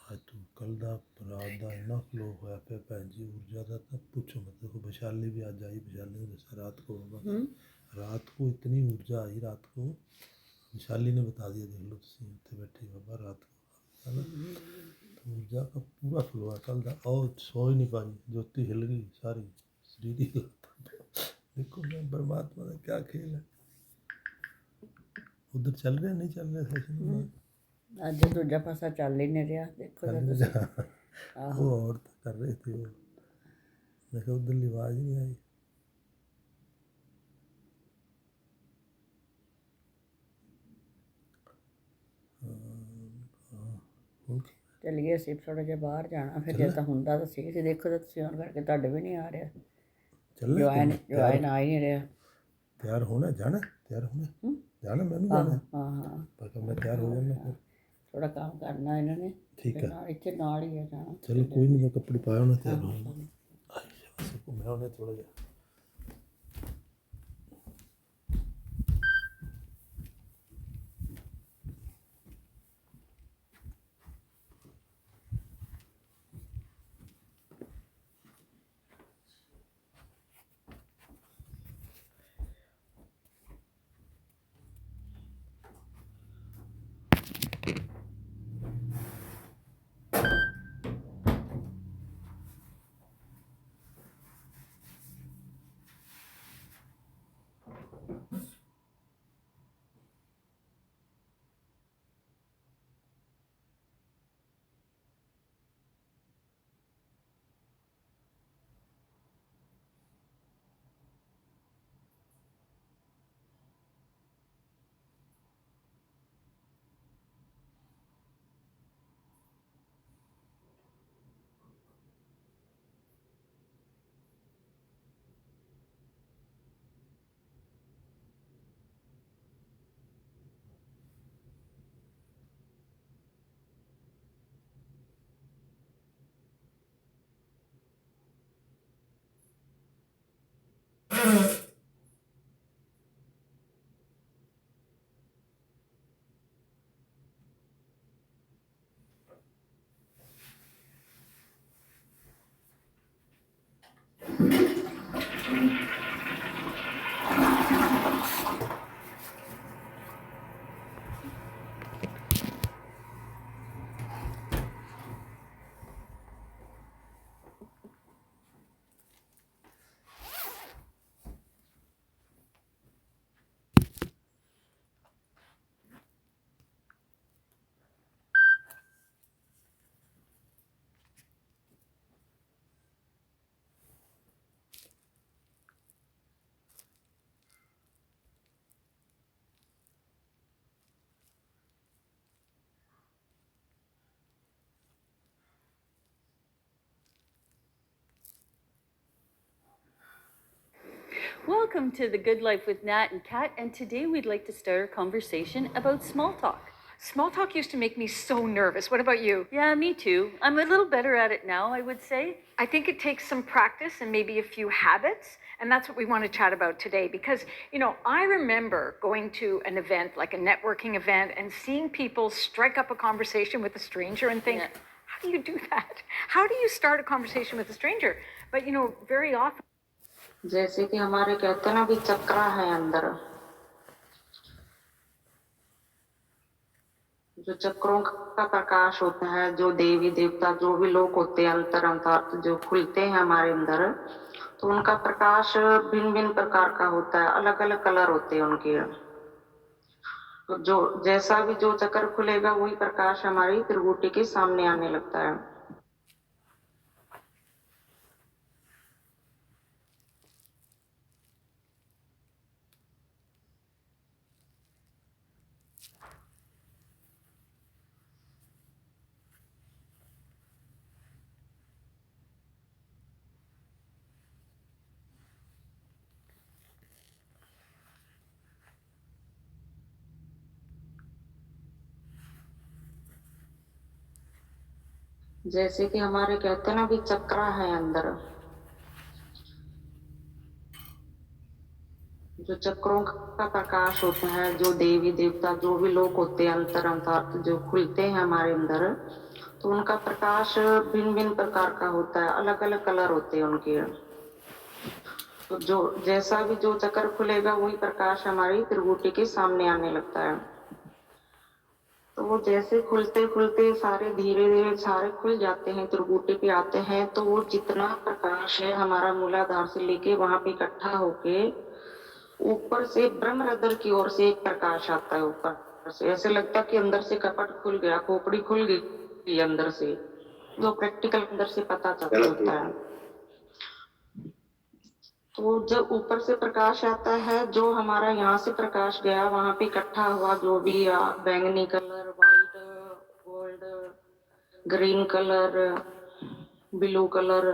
आज तो कल दा रात दा इन्ना फ्लो होया पे भैन जी, ऊर्जा दा तब पूछो मत। देखो वैशाली भी आज आई, वैशाली ने दसा रात को रात को इतनी ऊर्जा आई रात को, वैशाली ने बता दिया, देख लो तुम उत्थे बैठे बाबा रात को, है ना। तो ऊर्जा का पूरा फ्लो है कल दा, और सो ही नहीं पाई, ज्योति हिल गई सारी, शरीर ही देखो मैं परमात्मा का क्या खेल है। उधर चल रहे नहीं चल रहे सेशन ਅੱਜ ਦੂਜਾ ਪਾਸਾ ਚੱਲ ਹੀ ਨਹੀਂ ਰਿਹਾ, ਦੇਖੋ चल ਤੁਸੀਂ। रहे वो और कर रहे थे वो, देखो उधर आवाज नहीं आई। ਚੱਲੀਏ ਅਸੀਂ ਥੋੜਾ ਜਿਹਾ ਬਾਹਰ ਜਾਣਾ, ਫਿਰ ਜੇ ਤਾਂ ਹੁੰਦਾ ਤਾਂ ਸੀ ਅਸੀਂ ਦੇਖੋ ਤਾਂ ਤੁਸੀਂ ਆਨ ਕਰਕੇ ਤੁਹਾਡੇ ਵੀ ਨਹੀਂ ਆ ਰਿਹਾ, ਜਵਾਨ ਆ ਹੀ ਨਹੀਂ ਰਿਹਾ। तैयार होना जाना, तैयार होना जाना, मैं भी जाना। हाँ पर मैं तैयार हो जाना फिर, थोड़ा काम करना इन्हों ने, ठीक है। इतने नाल ही है जाना। चलो कोई नहीं, मैं कपड़े पाया होना, तैयार हो जाना। मैं उन्हें थोड़ा जा Welcome to The Good Life with Nat and Kat, and today we'd like to start a conversation about small talk. Small talk used to make me so nervous. What about you? Yeah, me too. I'm a little better at it now, I would say. I think it takes some practice and maybe a few habits, and that's what we want to chat about today because, I remember going to an event, like a networking event, and seeing people strike up a conversation with a stranger and think, how do you do that? How do you start a conversation with a stranger? But, very often. जैसे कि हमारे कहते हैं ना भी चक्रा है अंदर, जो चक्रों का प्रकाश होता है, जो देवी देवता जो भी लोग होते हैं अंतर अंतर जो खुलते हैं हमारे अंदर, तो उनका प्रकाश भिन्न भिन्न प्रकार का होता है, अलग अलग कलर होते हैं उनके। तो जो जैसा भी जो चक्र खुलेगा वही प्रकाश हमारी त्रिगुटी के सामने आने लगता है। जैसे कि हमारे कहते हैं ना भी चक्रा है अंदर, जो चक्रों का प्रकाश होता है, जो देवी देवता जो भी लोग होते हैं अंतरार्थ जो खुलते हैं हमारे अंदर, तो उनका प्रकाश भिन्न भिन्न प्रकार का होता है, अलग अलग कलर होते हैं उनके। तो जो जैसा भी जो चक्र खुलेगा वही प्रकाश हमारी त्रिगुटी के सामने आने लगता है। तो वो जैसे खुलते खुलते सारे धीरे धीरे सारे खुल जाते हैं, त्रिगुटी पे आते हैं, तो वो जितना प्रकाश है हमारा मूलाधार से लेके वहां पे इकट्ठा होके ऊपर से ब्रह्मरद्र की ओर से एक प्रकाश आता है। ऊपर से ऐसे लगता है कि अंदर से कपट खुल गया, खोपड़ी खुल गई अंदर से, जो प्रैक्टिकल अंदर से पता चलता है। तो जब ऊपर से प्रकाश आता है, जो हमारा यहाँ से प्रकाश गया वहां पे इकट्ठा हुआ जो भी बैंगनी colour, white, gold, green colour, blue colour,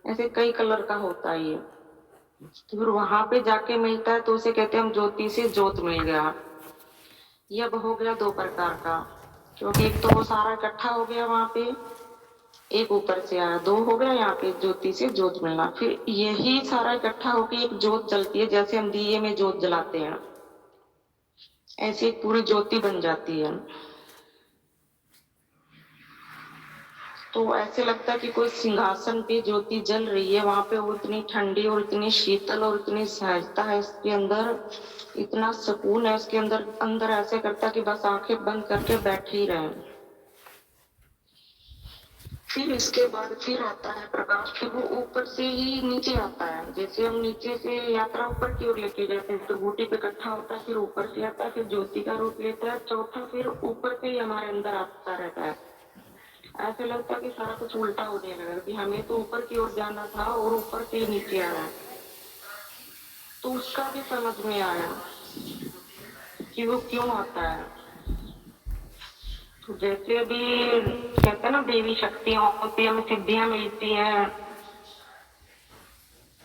ऐसे कई कलर का होता है ये। तो फिर वहां पे जाके मिलता है तो उसे कहते हैं हम ज्योति से ज्योत मिल गया। ये अब हो गया दो प्रकार का, क्योंकि एक तो वो सारा इकट्ठा हो गया वहां पे, एक ऊपर से आया, दो हो गया यहाँ पे ज्योति से ज्योत मिलना। फिर यही सारा इकट्ठा होके एक ज्योत जलती है, जैसे हम दिए में ज्योत जलाते हैं, ऐसे एक पूरी ज्योति बन जाती है। तो ऐसे लगता है कि कोई सिंहासन पे ज्योति जल रही है, वहां पे वो इतनी ठंडी और इतनी शीतल और इतनी सहजता है इसके अंदर, इतना सुकून है इसके अंदर, अंदर ऐसे करता है कि बस आंखें बंद करके बैठे ही रहे। फिर इसके बाद फिर आता है प्रकाश, फिर वो ऊपर से ही नीचे आता है, जैसे हम नीचे से यात्रा ऊपर की ओर लेके जाते हैं, तो बूटी पे इकट्ठा होता है, फिर ऊपर से आता है, फिर ज्योति का रूप लेता है, चौथा फिर ऊपर से ही हमारे अंदर आता रहता है। ऐसे लगता है कि सारा कुछ उल्टा होने लगा, कि हमें तो ऊपर की ओर जाना था और ऊपर से ही नीचे आ रहा है। तो उसका भी समझ में आया कि वो क्यों आता है। तो जैसे अभी कहते हैं ना देवी शक्तियां होती है, हमें सिद्धियां मिलती हैं,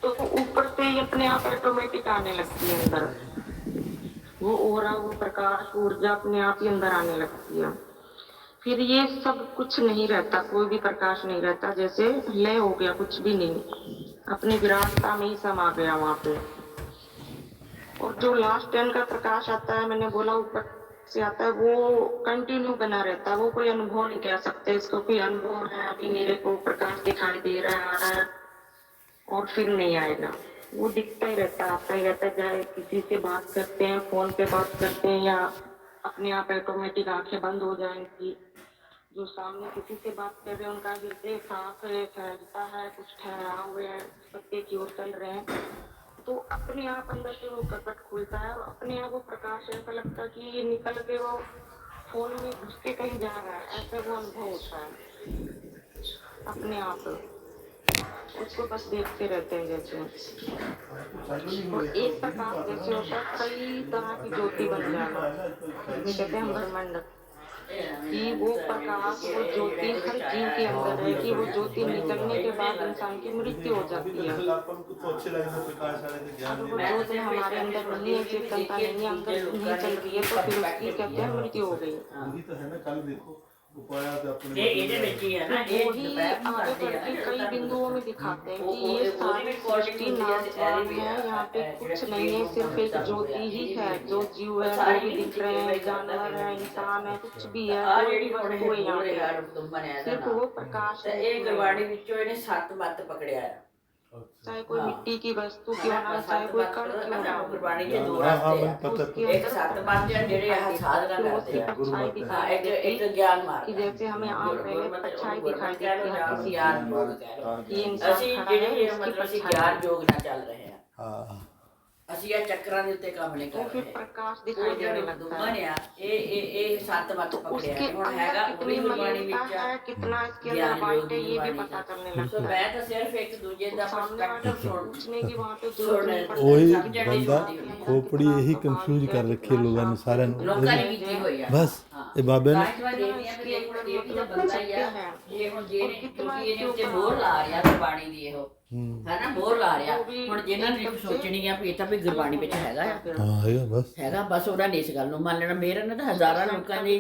तो वो ऊपर से ही अपने आप ऑटोमेटिक आने लगती है अंदर, वो ओरा, वो प्रकाश, ऊर्जा अपने आप ही अंदर आने लगती है। फिर ये सब कुछ नहीं रहता, कोई भी प्रकाश नहीं रहता, जैसे लय हो गया, कुछ भी नहीं, अपनी विराटता में ही समा गया वहां पे। और जो लास्ट टाइम का प्रकाश आता है, मैंने बोला ऊपर से आता है, वो कंटिन्यू बना रहता है, वो कोई अनुभव नहीं कह सकते इसको, कोई अनुभव है अभी मेरे को प्रकाश दिखाई दे रहा है और फिर नहीं आएगा, वो दिखता ही रहता है, आता ही रहता है। चाहे किसी से बात करते हैं, फोन पे बात करते हैं, या अपने आप ऑटोमेटिक आंखें बंद हो जाएंगी, जो सामने किसी से बात कर रहे हैं उनका हृदय साफ है, सहजता है, कुछ ठहराव है, सत्य की ओर चल रहे हैं, तो अपने आप अंदर से वो कपट खुलता है और अपने आप वो प्रकाश, ऐसा लगता है कि ये निकल के वो फोन में घुस के कहीं जा रहा है, ऐसा वो अनुभव होता है अपने आप। उसको बस देखते रहते हैं जैसे। और एक प्रकाश जैसे होता है, कई तरह की ज्योति बन जाना, कहते हैं ब्रह्मांड कि वो प्रकाश, वो ज्योति हर जीव के अंदर है, कि वो ज्योति निकलने के बाद इंसान की मृत्यु हो जाती है। अगर वो ज्योति हमारे अंदर नहीं है, चेतनता नहीं है, अंदर नहीं चल रही है, तो फिर उसकी कहते हैं मृत्यु हो गई। वही आगे बढ़ के कई बिंदुओं में दिखाते हैं कि ये सारी सृष्टि नाशवान है, यहाँ पे कुछ नहीं है, सिर्फ एक ज्योति ही है, जो जीव है, जो भी दिख रहे हैं, जानवर है, इंसान है, कुछ भी है, कोई भी वस्तु है यहाँ पे, सिर्फ वो प्रकाश है। चाहे कोई मिट्टी की वस्तु क्यों ना, चाहे कोई कण क्यों ना, कि जैसे हमें आम पहले परछाई दिखाई देती है किसी की, ये इंसान खड़ा है, इसकी परछाई, ਅਸੀਂ ਇਹ ਚੱਕਰਾਂ ਦੇ ਉੱਤੇ ਕੰਮ ਨਹੀਂ तो फिर ਕਰਦੇ। प्रकाश दिखाई देने लगता है। ਬਣਿਆ ਇਹ ਸੱਤ ਮੱਤ तो ਪਕੜਿਆ उसके ਹੁਣ ਹੈਗਾ अंदर ਉਹੀ कितनी ਗੁਰਬਾਣੀ मलिनता ਵਿੱਚ है, कितना इसके अंदर ज्ञान वाइट है, ये भी योगी पता चलने सो लगता मैं है। तो सिर्फ एक दूजे तो ਦਾ सामने वाले पर्सपेक्टिव पूछने की वहाँ पे छोड़ने वही समझने बंदा खोपड़ी यही कंफ्यूज कर रखी है लोगों ने सारे ਲੋਕਾਂ ਨੇ ਕੀਤੀ ਹੋਈ ਆ बस ये बाबे ने ਬੰਦਾ ਹੀ ਆ ਇਹ ਹੁਣ ਜਿਹਨੇ ਕਿਉਂਕਿ ਇਹਦੇ ਉੱਤੇ ਮੋਹਰ ਲਾ ਰਿਹਾ ਗੁਰਬਾਣੀ ਦੀ ਇਹੋ ਹੈ ਨਾ ਮੋਹਰ ਲਾ ਰਿਹਾ। ਹੁਣ ਜਿਹਨਾਂ ਨੇ ਸੋਚਣੀ ਆ ਵੀ ਇਹ ਤਾਂ ਵੀ ਗੁਰਬਾਣੀ ਵਿੱਚ ਹੈਗਾ ਆ, हाँ हैगा बस ਹੈਗਾ ਬਸ ਉਹਨਾਂ ਨੇ ਇਸ ਗੱਲ ਨੂੰ ਮੰਨ ਲੈਣਾ। ਮੇਰੇ ਨਾਲ ਤਾਂ ਹਜ਼ਾਰਾਂ ਲੋਕਾਂ ਦੀ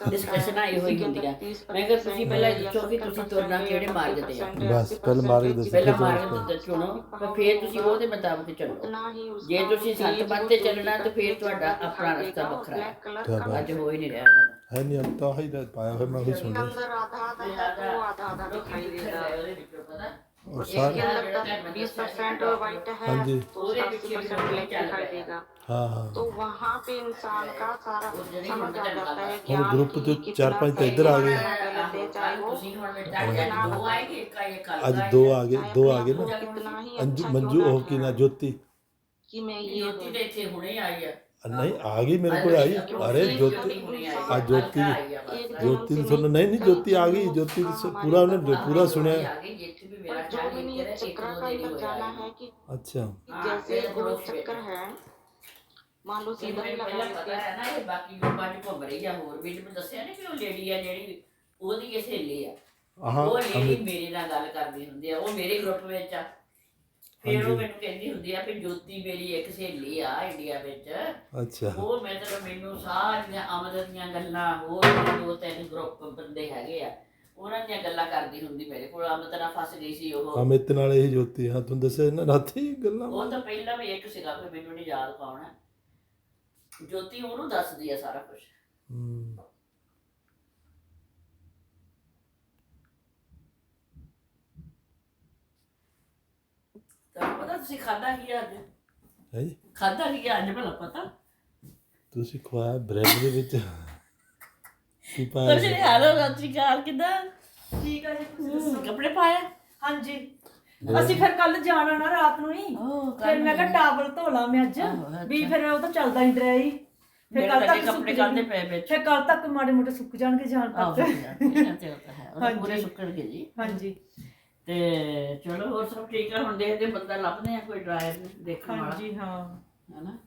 ਡਿਸਕਸ਼ਨਾਂ ਇਹੋ ਹੀ ਹੁੰਦੀਆਂ। ਮੈਂ ਕਿਹਾ ਤੁਸੀਂ ਪਹਿਲਾਂ ਦੱਸੋ ਕਿ ਤੁਸੀਂ ਤੁਰਨਾ ਕਿਹੜੇ ਮਾਰਗ ਤੇ ਆ, बस पहले मार्ग दस ਪਹਿਲਾਂ ਮਾਰਗ ਚੁਣੋ ਤੇ ਫਿਰ ਤੁਸੀਂ ਉਹਦੇ ਮੁਤਾਬਕ ਚੱਲੋ। ਜੇ ਤੁਸੀਂ ਸੱਤ ਪੰਥ ਤੇ ਚੱਲਣਾ ਤੇ ਫਿਰ ਤੁਹਾਡਾ ਆਪਣਾ ਰਸਤਾ ਵੱਖਰਾ ਹੈ। क्या बात ਅੱਜ ਹੋ ਹੀ ਨਹੀਂ ਰਿਹਾ ਉਹਨਾਂ ਦਾ। है नहीं अब तो ही रह पाया है मैं भी सुन रहा अंदर आधा आधा है तो वो आधा आधा दिखाई देगा। और एक सारे के अंदर 20% व्हाइट है हाँ जी तो 80% ब्लैक दिखाई देगा। हाँ हाँ तो वहाँ पे इंसान का सारा समझ आ जाता है और ज्ञान ग्रुप की तो कितना 4-5 तो सही इधर आ है, गए गलत है, चाहे वो ਤੁਸੀਂ ਹੁਣ ਮੇਰੇ ਤੁਹਾਡੇ ਦੋ ਆਏਗੇ ਇੱਕ ਆਏ ਕੱਲ आज दो आगे चाहे दो अपने आगे आप को ना कितना ही अंजू अच्छा मंजू क्यों हो ना की ना ठहराए ज्योति कि मैं ये ਜੋਤੀ हूँ। ਦੇ ਇੱਥੇ ਹੁਣੇ ਆਈ ਆ। नहीं आ गई मेरे को आई अरे ज्योति आज ज्योति ज्योति सुन नहीं नहीं ज्योति आ गई ज्योति पूरा उन्हें पूरा सुना पर जो भी नहीं चक्र का अंदर जाना है कि अच्छा जैसे गुरु चक्कर है मान लो सीधा ही लगा ਪਹਿਲਾਂ ਪਤਾ लेते ਹੈ ਨਾ ਇਹ ਬਾਕੀ ਲੋਕਾਂ ਚ ਘੁੰਮ ਰਹੀ ਆ। ਹੋਰ ਵੀ ਮੈਨੂੰ ਦੱਸਿਆ ਨੇ ਕਿ ਉਹ ਲੇਡੀ ਆ ਜਿਹੜੀ ਉਹਦੀ ਕਿਸੇ ਸਹੇਲੀ ਆ, हाँ ਉਹ ਲੇਡੀ अमित ਮੇਰੇ ਨਾਲ ਗੱਲ ਕਰਦੀ ਹੁੰਦੀ ਆ, ਉਹ ਮੇਰੇ ਗਰੁੱਪ ਵਿੱਚ ਆ। ਫਿਰ ਉਹ ਹਾਂਜੀ। ਮੈਨੂੰ ਕਹਿੰਦੀ ਹੁੰਦੀ ਆ ਵੀ ਜੋਤੀ ਮੇਰੀ ਇੱਕ ਸਹੇਲੀ ਆ ਇੰਡੀਆ ਵਿੱਚ। अच्छा ਉਹ ਮੈਨੂੰ ਸਾਰੀਆਂ ਆਮਦ ਦੀਆਂ ਗੱਲਾਂ, ਹੋਰ ਵੀ ਦੋ ਤਿੰਨ ਗਰੁੱਪ ਬੰਦੇ ਹੈਗੇ ਆ, ਉਹਨਾਂ ਦੀਆਂ ਗੱਲਾਂ ਕਰਦੀ ਹੁੰਦੀ ਮੇਰੇ ਕੋਲ। ਅਮਿਤ ਨਾਲ ਫਸ ਗਈ ਸੀ ਉਹ। अमित नाल यही ज्योति हाँ तुम दसे ना राती गल्ला ਉਹ ਤਾਂ ਪਹਿਲਾਂ ਵੀ ਇੱਕ ਸੀਗਾ ਕਿ ਮੈਨੂੰ ਨਹੀਂ ਯਾਦ ਕੌਣ ਹੈ। ਜੋਤੀ ਉਹਨੂੰ ਦੱਸਦੀ ਆ ਸਾਰਾ ਕੁਝ। ਤੁਹਾਨੂੰ ਪਤਾ ਤੁਸੀਂ ਖਾਦਾ ਕੀ ਆ ਅੱਜ? है जी ਖਾਦਾ ਕੀ ਆ ਅੱਜ ਭਲਾ ਪਤਾ? ਤੁਸੀਂ ਖਵਾਇਆ ਬ੍ਰੈਡ ਦੇ ਵਿੱਚ ਕੀ ਪਾਇਆ ਤੁਸੀਂ ਹੈਲੋ ਸਤਿ ਸ਼੍ਰੀ ਅਕਾਲ, ਕਿੱਦਾਂ? ਠੀਕ ਆ ਜੀ, ਤੁਸੀਂ ਦੱਸੋ। ਕੱਪੜੇ ਪਾਇਆ? ਹਾਂਜੀ ਅਸੀਂ ਫਿਰ ਕੱਲ ਜਾਣਾ ਨਾ ਰਾਤ ਨੂੰ ਹੀ, ਫਿਰ ਮੈਂ ਕਿਹਾ ਟਾਵਲ ਧੋ ਲਾ ਮੈਂ ਅੱਜ ਵੀ ਫਿਰ ਉਹ ਤਾਂ ਚੱਲਦਾ ਹੀ ਰਿਹਾ ਹੀ। ਫਿਰ ਕੱਲ ਤੱਕ ਕੱਪੜੇ ਕੱਢਦੇ ਪਏ ਵਿੱਚ। ਫਿਰ ਕੱਲ ਤੱਕ ਮਾੜੇ ਮੋਟੇ ਸੁੱਕ ਜਾਣਗੇ ਜਾਣ ਤੱਕ। ਉਹ ਪੂਰੇ ਸੁੱਕਣਗੇ ਜੀ। ਹਾਂਜੀ ਤੇ ਚਲੋ ਹੋਰ ਸਭ ਠੀਕ ਆ। ਹੁਣ ਦੇਖਦੇ ਬੰਦਾ ਲੱਭਦੇ ਆ ਕੋਈ ਡਰਾਇਰ ਦੇਖਣ ਵਾਲਾ, ਹਾਂਜੀ ਹਾਂ ਹੈਨਾ।